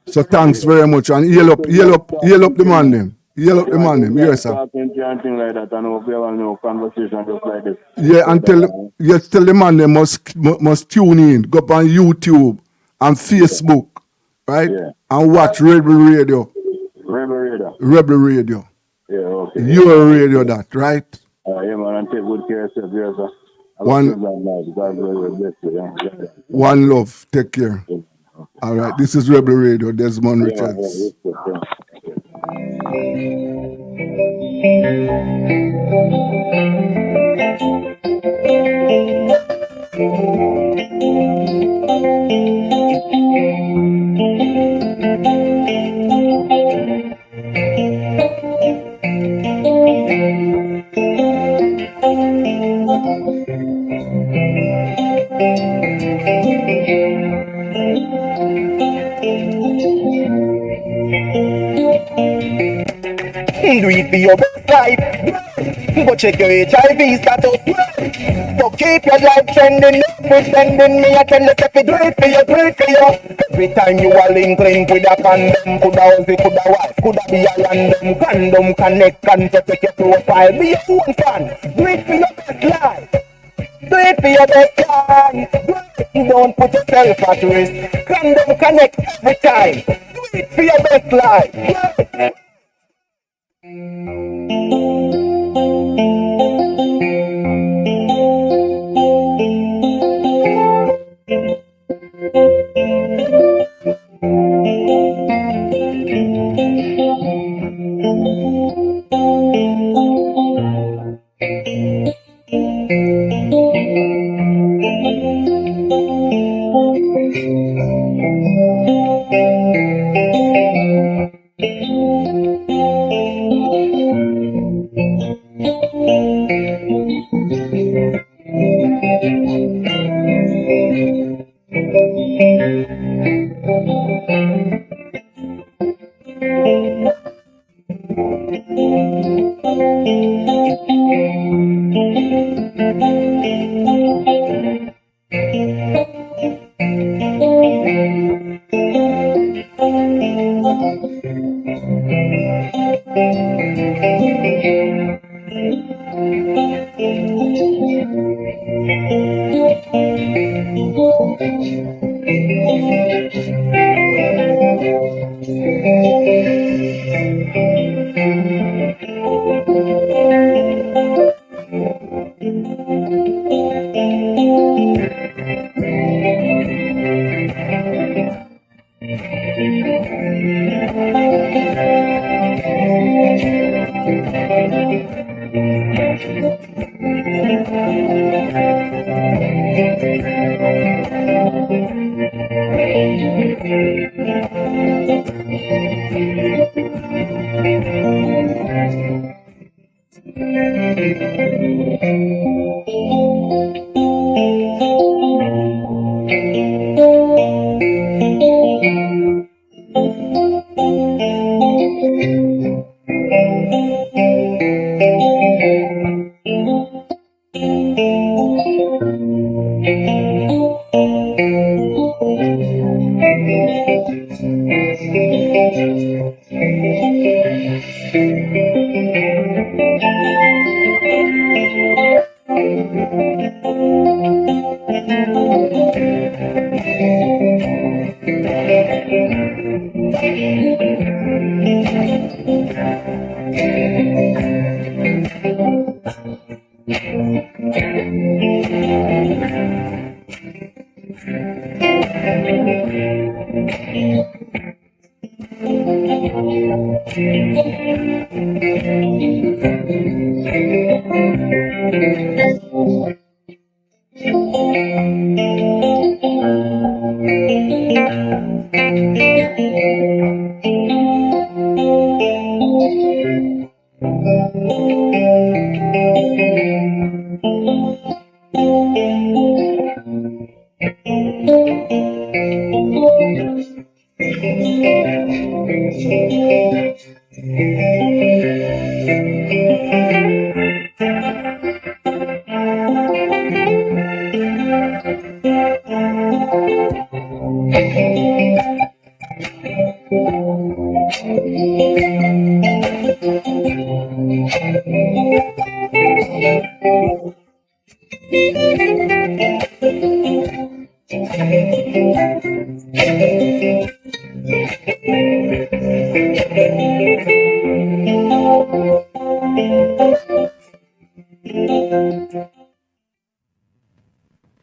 So thanks very much. And yell up the man them. Yell up the man them. Yes, sir. Anything like that, and hope we have no conversation just like this. Yeah, and tell the man they must tune in. Go up on YouTube and Facebook, right? Yeah. And watch Rebel Radio. Rebel Radio. Rebel Radio. Yeah, okay. Your radio that, right? Yeah, man, and take good care of yourself, yes, sir. One love. Take care. All right. This is Rebel Radio. Desmond Richards. Do it for your best life. Go check your HIV status. So keep your life trending, no pretending. Me I tell you, if you do it for you, do it for you. Every time you are link with a condom, coulda husband, coulda wife, coulda be a random. Condom connect and protect your profile. Be your own fan. Do it for your best life. Do it for your best life. Do it. Don't put yourself at risk. Condom connect every time. Do it for your best life. Do it.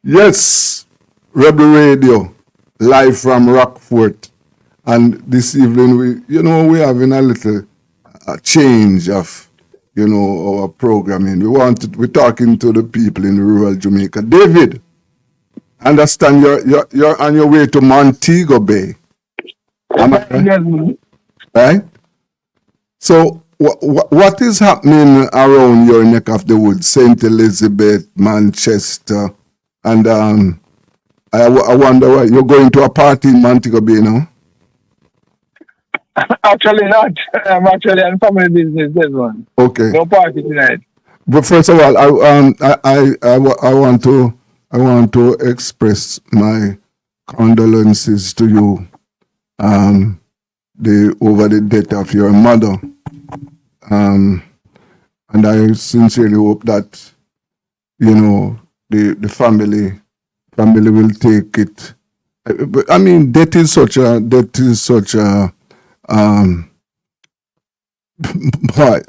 Yes, Rebel Radio, live from Rockford. And this evening, we're having a little change of, our programming. We're talking to the people in rural Jamaica. David, understand you're on your way to Montego Bay. Am I right? Right? So, what is happening around your neck of the woods, St. Elizabeth, Manchester, and I wonder why you're going to a party in Montego Bay now? Actually not. I'm actually on family business this one. Okay. No party tonight. But first of all, I want to express my condolences to you over the death of your mother. And I sincerely hope that the family will take it. But I mean, that is such a boy,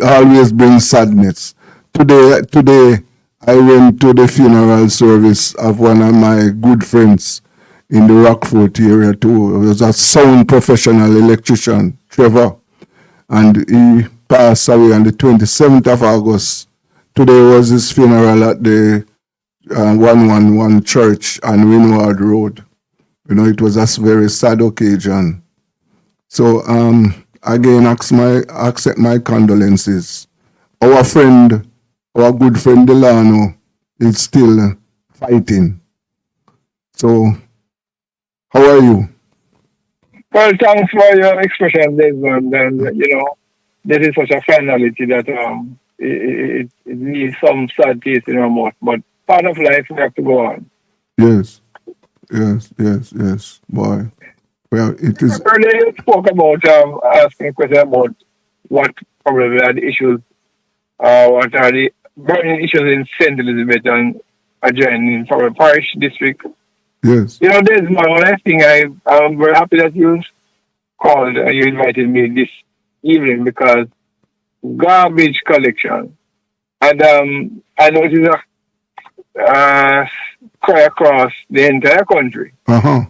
always brings sadness. Today I went to the funeral service of one of my good friends in the Rockford area too. He was a sound professional electrician, Trevor, and he passed away on the 27th of August. Today was his funeral at the 111 church on Windward Road. It was a very sad occasion. So again, accept my condolences. Our good friend Delano is still fighting. So, how are you? Well, thanks for your expression, Desmond. And this is such a finality that it needs some sad taste in our mouth. But part of life, we have to go on. Yes, boy. Well, it is. Earlier, you spoke about asking a question about what probably are the issues, what are the burning issues in St. Elizabeth and adjoining from a parish district. Yes. There's one thing I'm very happy that you called and you invited me this evening because garbage collection. And I know it is a cry across the entire country. Uh-huh.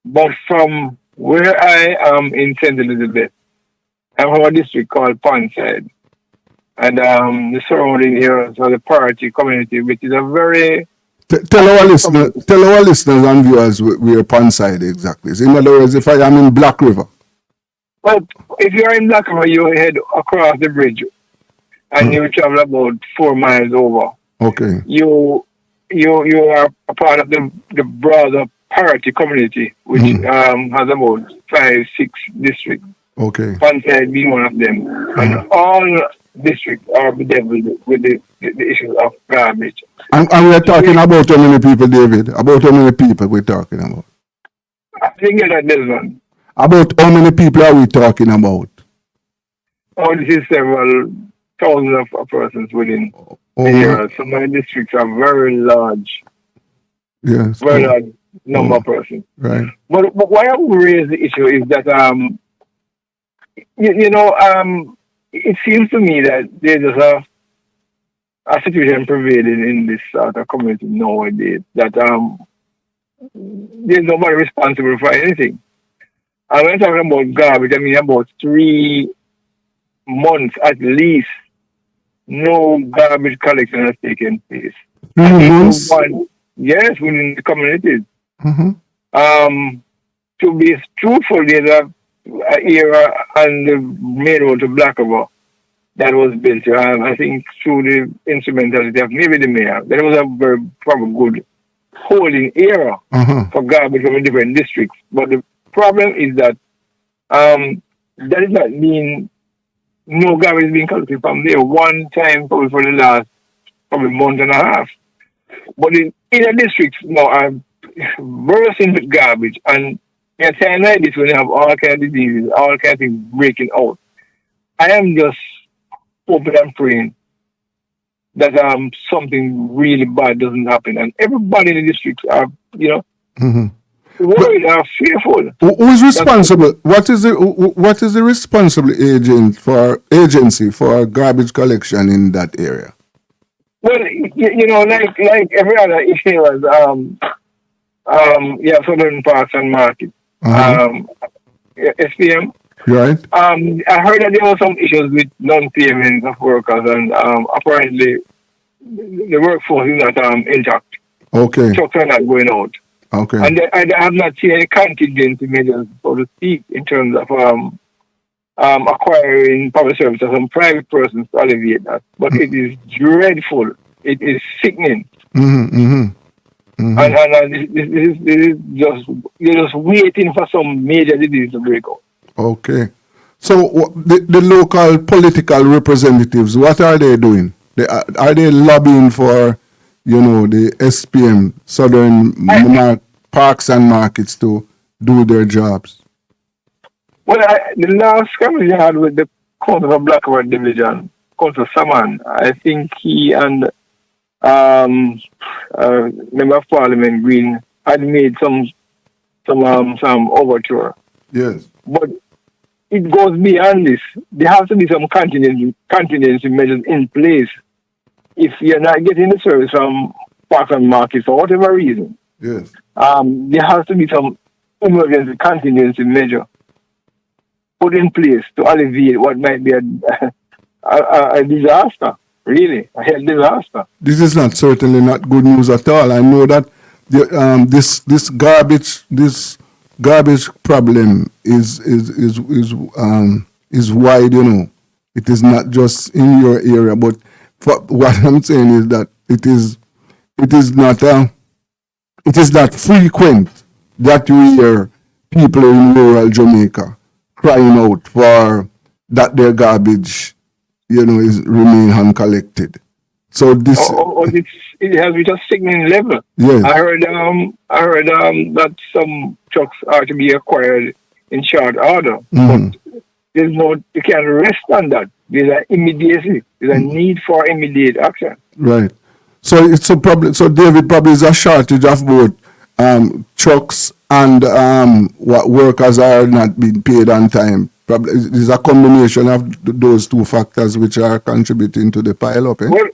But from where I am in St. Elizabeth, I'm from a district called Ponside. And the surrounding areas of the party community, which is a very... Tell our listeners and viewers where Ponside exactly is. In other words, if I am in Black River. Well, if you're in Black River, you head across the bridge and you travel about 4 miles over. Okay. You are a part of the broader party community, which has about 5-6 districts. Okay. Ponside being one of them. And all districts are bedeviled with the issues of garbage. And we're talking about how many people, David? About how many people we're talking about? I didn't get that, this one. About how many people are we talking about? Oh, this is several thousands of persons within the area. So my districts are very large. Yes. Very large number of persons. Right. But why I would raise the issue is that, it seems to me that there's a situation prevailing in this sort of community nowadays that there's nobody responsible for anything. And when I'm talking about garbage, I mean about 3 months at least, no garbage collection has taken place. And there's no 3 months. one, yes, within the communities. Mm-hmm. Um, to be truthful, there's a era on the main road to Blackover that was built, I think, through the instrumentality of maybe the mayor. That was a very probably good holding era Uh-huh. for garbage from different districts. But the problem is that that does not mean no garbage is being collected from there one time probably for the last probably month and a half. But in inner districts now are bursting with garbage, and at a time like this when you have all kind of diseases, all kind of things breaking out. I am just hoping and praying that something really bad doesn't happen, and everybody in the districts are Mm-hmm. worried, are fearful. Who is That responsible? What is the responsible agency for garbage collection in that area? well, like every other issue was Southern Parks and Market, Uh-huh. SPM. Right. I heard that there were some issues with non-payment of workers, and apparently the workforce is not intact. Okay. Trucks are not going out. Okay. And I have not seen any contingency measures, so to speak, in terms of acquiring public services from private persons to alleviate that. But it is dreadful. It is sickening. Mm-hmm. Mm-hmm. Mm-hmm. And this is just, you're just waiting for some major disease to break out. Okay. So the local political representatives, what are they doing? Are they lobbying for, the SPM, Parks and Markets, to do their jobs? Well, the last conversation I had with the Council of Blackwood Division, Council Saman, I think he and Member of Parliament Green had made some overture. Yes. But it goes beyond this. There has to be some contingency measures in place. If you're not getting the service from Parks and Markets for whatever reason, Yes. there has to be some emergency contingency measure put in place to alleviate what might be a disaster, really, a health disaster. This is certainly not good news at all. I know that this garbage problem is wide. It is not just in your area, but what I'm saying is that it is not frequent that you hear people in rural Jamaica crying out for that their garbage, is remain uncollected. So this, It has reached a sickening level. yes, I heard that some trucks are to be acquired in short order, but you can't rest on that. There's an immediacy. There's a need for immediate action. right. So it's a problem. So David, probably is a shortage of both trucks and what workers are not being paid on time. Probably it's a combination of those two factors which are contributing to the pile up. Well,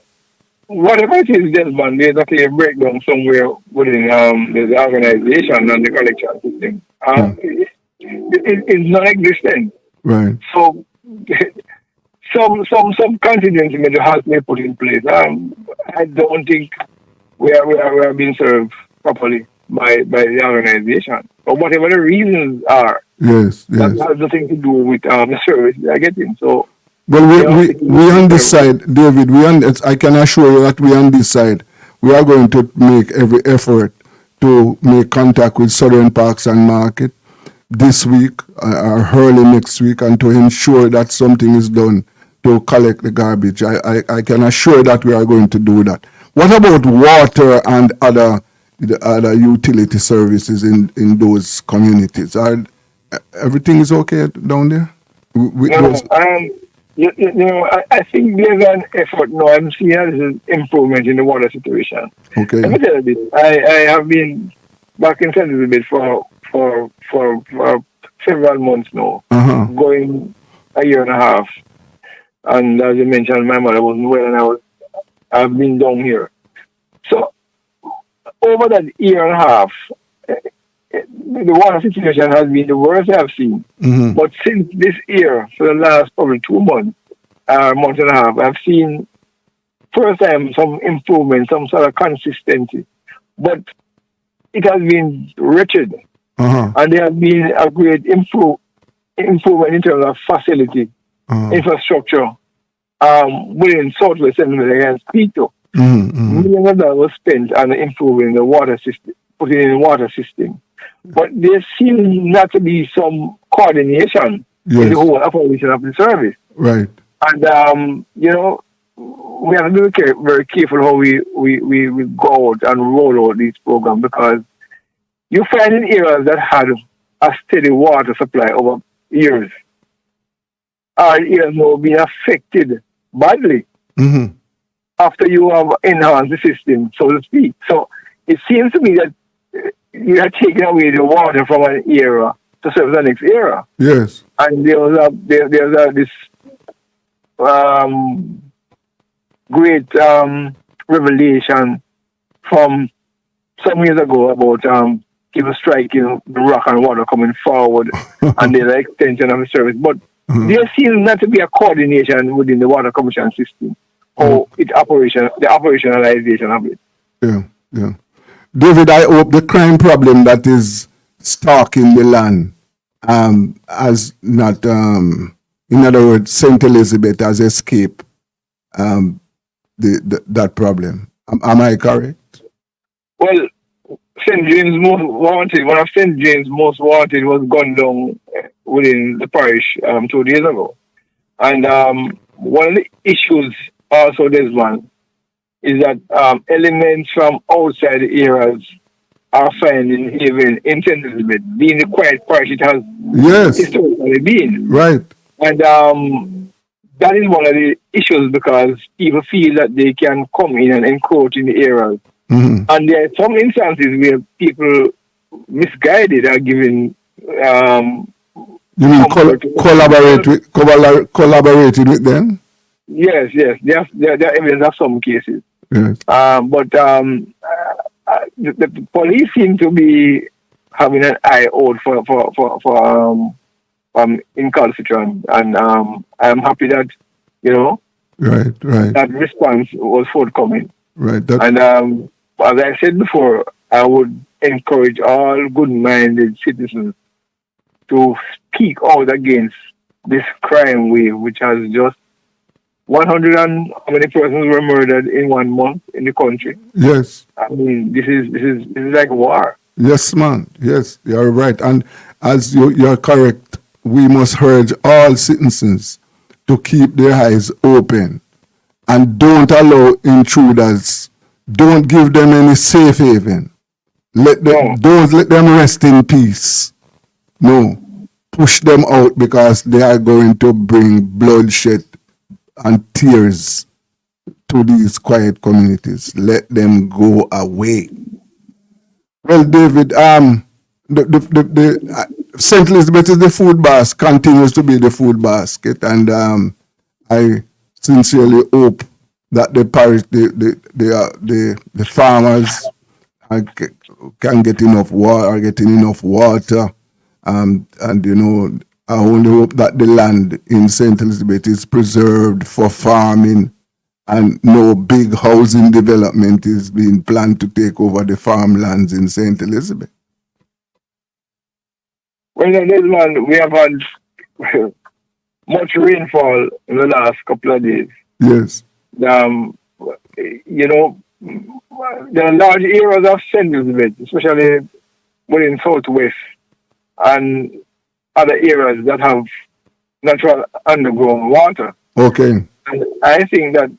whatever it is, Desmond, there's a clear breakdown somewhere within the organization and the collection system. It's non-existent. Right. So some contingency measure has to be put in place. I don't think we are being served properly by the organization. But whatever the reasons are, Yes. that Yes. has nothing to do with the service they are getting. So Well, we on this side, David. I can assure you that we on this side, we are going to make every effort to make contact with Southern Parks and Market this week or early next week, and to ensure that something is done to collect the garbage. I can assure that we are going to do that. What about water and other utility services in those communities? Everything is okay down there? I think there's an effort now. I'm seeing an improvement in the water situation. Okay. Let me tell you this. I have been back in St. Elizabeth for several months now, going a year and a half. And as you mentioned, my mother wasn't well, and I was have been down here. So over that year and a half, the water situation has been the worst I've seen. Mm-hmm. But since this year, for the last probably 2 months, month and a half, I've seen first time some improvement, some sort of consistency. But it has been wretched, Uh-huh. and there has been a great improvement in terms of facility, Uh-huh. infrastructure, within Southwest and I can speak to. Mm-hmm. Millions of dollars spent on improving the water system, putting in water system. But there seems not to be some coordination in Yes. the whole operation of the service. Right. And, we have to be very careful how we go out and roll out these programs, because you find in areas that had a steady water supply over years are areas now being affected badly Mm-hmm. after you have enhanced the system, so to speak. So it seems to me that you are taking away the water from an era to serve the next era. Yes. And there's this great revelation from some years ago about people striking the rock and water coming forward and the extension of the service. But there seems not to be a coordination within the water commission system or the operationalization of it. Yeah. Yeah. David, I hope the crime problem that is stalking the land has not, in other words, St. Elizabeth has escaped that problem. Am I correct? Well, St. James Most Wanted, one of St. James Most Wanted was gunned down within the parish 2 days ago. And one of the issues also, this one, is that elements from outside the areas are finding haven in St. Elizabeth, being the quiet parish it has Yes. historically been. Right. And that is one of the issues, because people feel that they can come in and encroach in the areas. Mm-hmm. And there are some instances where people misguided are given. You mean collaborated with them? Yes. There are evidence of some cases. Yes. But the police seem to be having an eye out for incalcitrant, and I'm happy that Right. that response was forthcoming. Right. And as I said before, I would encourage all good-minded citizens to speak out against this crime wave, which has just 100 and how many persons were murdered in 1 month in the country. Yes. I mean, this is like war. Yes, man. Yes, you're right. And as you're correct, we must urge all citizens to keep their eyes open and don't allow intruders. Don't give them any safe haven. Don't let them rest in peace. No. Push them out, because they are going to bring bloodshed and tears to these quiet communities. Let them go away. Well, David, the St. Elizabeth is the food basket, continues to be the food basket, and I sincerely hope that the parish, the farmers can get enough water, are getting enough water, and I only hope that the land in St. Elizabeth is preserved for farming, and no big housing development is being planned to take over the farmlands in St. Elizabeth. Well, this one, we have had much rainfall in the last couple of days. Yes. There are large areas of St. Elizabeth, especially within Southwest and other areas that have natural underground water. Okay. And I think that,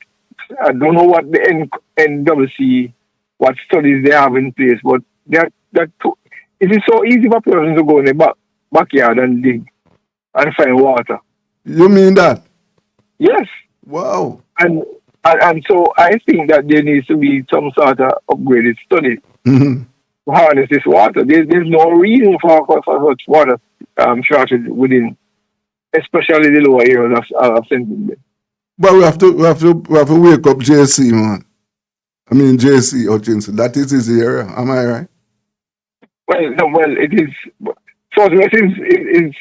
I don't know what the NWC, what studies they have in place, but it is so easy for persons to go in the backyard and dig and find water. You mean that? Yes. Wow. And so I think that there needs to be some sort of upgraded study to harness this water. There's no reason for such water shortage within, especially the lower areas of St. Elizabeth. But we have to wake up JC, man. I mean JC Hutchinson. That is his area. Am I right? Well, no, well, it is. Southwest is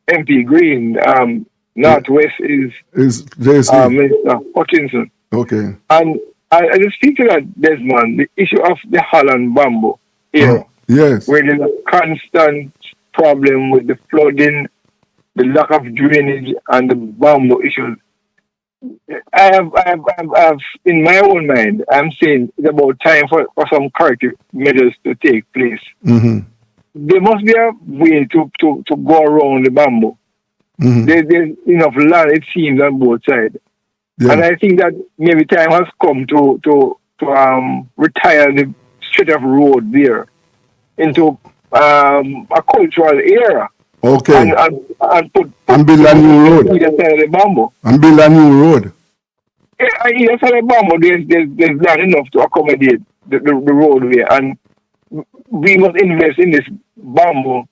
MP Green. Northwest is Is JC. Minister Hutchinson. Okay. And I just speak to that, Desmond, the issue of the Holland bamboo here, Yes. where there's a constant problem with the flooding, the lack of drainage, and the bamboo issues. I have, in my own mind, I'm saying it's about time for some corrective measures to take place. Mm-hmm. There must be a way to go around the bamboo. Mm-hmm. There's enough land, it seems, on both sides. Yeah. And I think that maybe time has come to retire the stretch of road there into a cultural era. Okay. And put And build a new road. either side of the bamboo. And build a new road. Yeah, either side of the bamboo, there's not enough to accommodate the roadway. And we must invest in this bamboo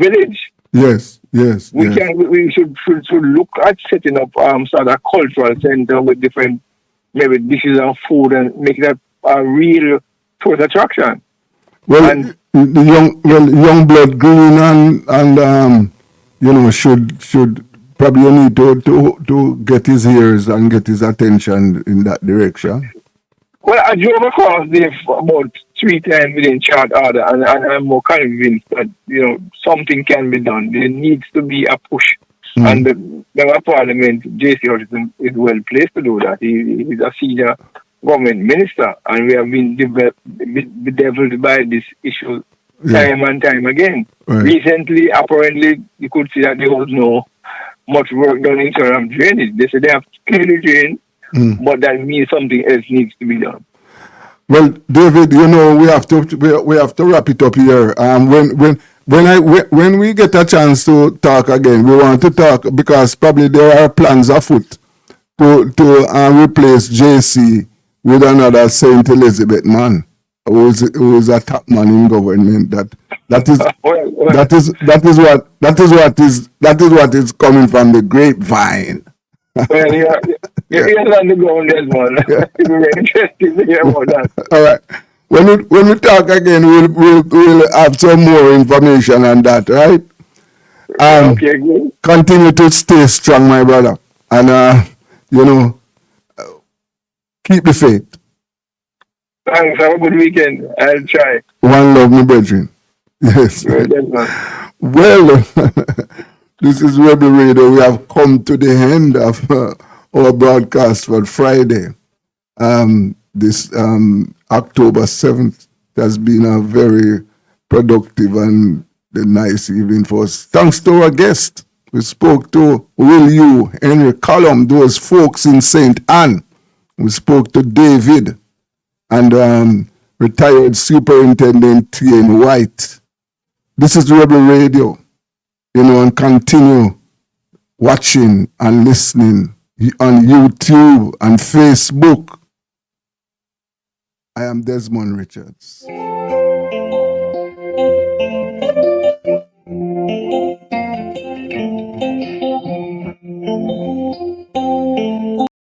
village. Yes. Yes. We yes. can. We should look at setting up sort of cultural center with different maybe dishes and food and make that a real tourist attraction. Well, And the young blood green and should probably need to get his ears and get his attention in that direction. well, I drove across there about 3 times within short order, and I'm more convinced that something can be done. There needs to be a push, and the member of Parliament, J.C. Hutchinson, is well placed to do that. He's a senior government minister, and we have been bedeviled by this issue time and time again. Right. Recently, apparently, you could see that there was no much work done in terms of drainage. They said they have to clear the drain, but that means something else needs to be done. Well, David, we have to wrap it up here. When we get a chance to talk again, we want to talk because probably there are plans afoot to replace JC with another Saint Elizabeth man who is a top man in government. That is what is coming from the grapevine. Well, you're on the ground, Desmond. It's very interesting to hear about that. All right. When we talk again, we'll have some more information on that, right? Okay, good. Continue to stay strong, my brother, and keep the faith. Thanks. Have a good weekend. I'll try. One love, my brethren. Yes. Well, Desmond. Well, this is Rebel Radio. We have come to the end of our broadcast for Friday. This October 7th has been a very productive and nice evening for us. Thanks to our guest. We spoke to Will You, Henry Cullum, those folks in St. Anne. We spoke to David and retired Superintendent T.N. White. This is Rebel Radio. And continue watching and listening on YouTube and Facebook. I am Desmond Richards.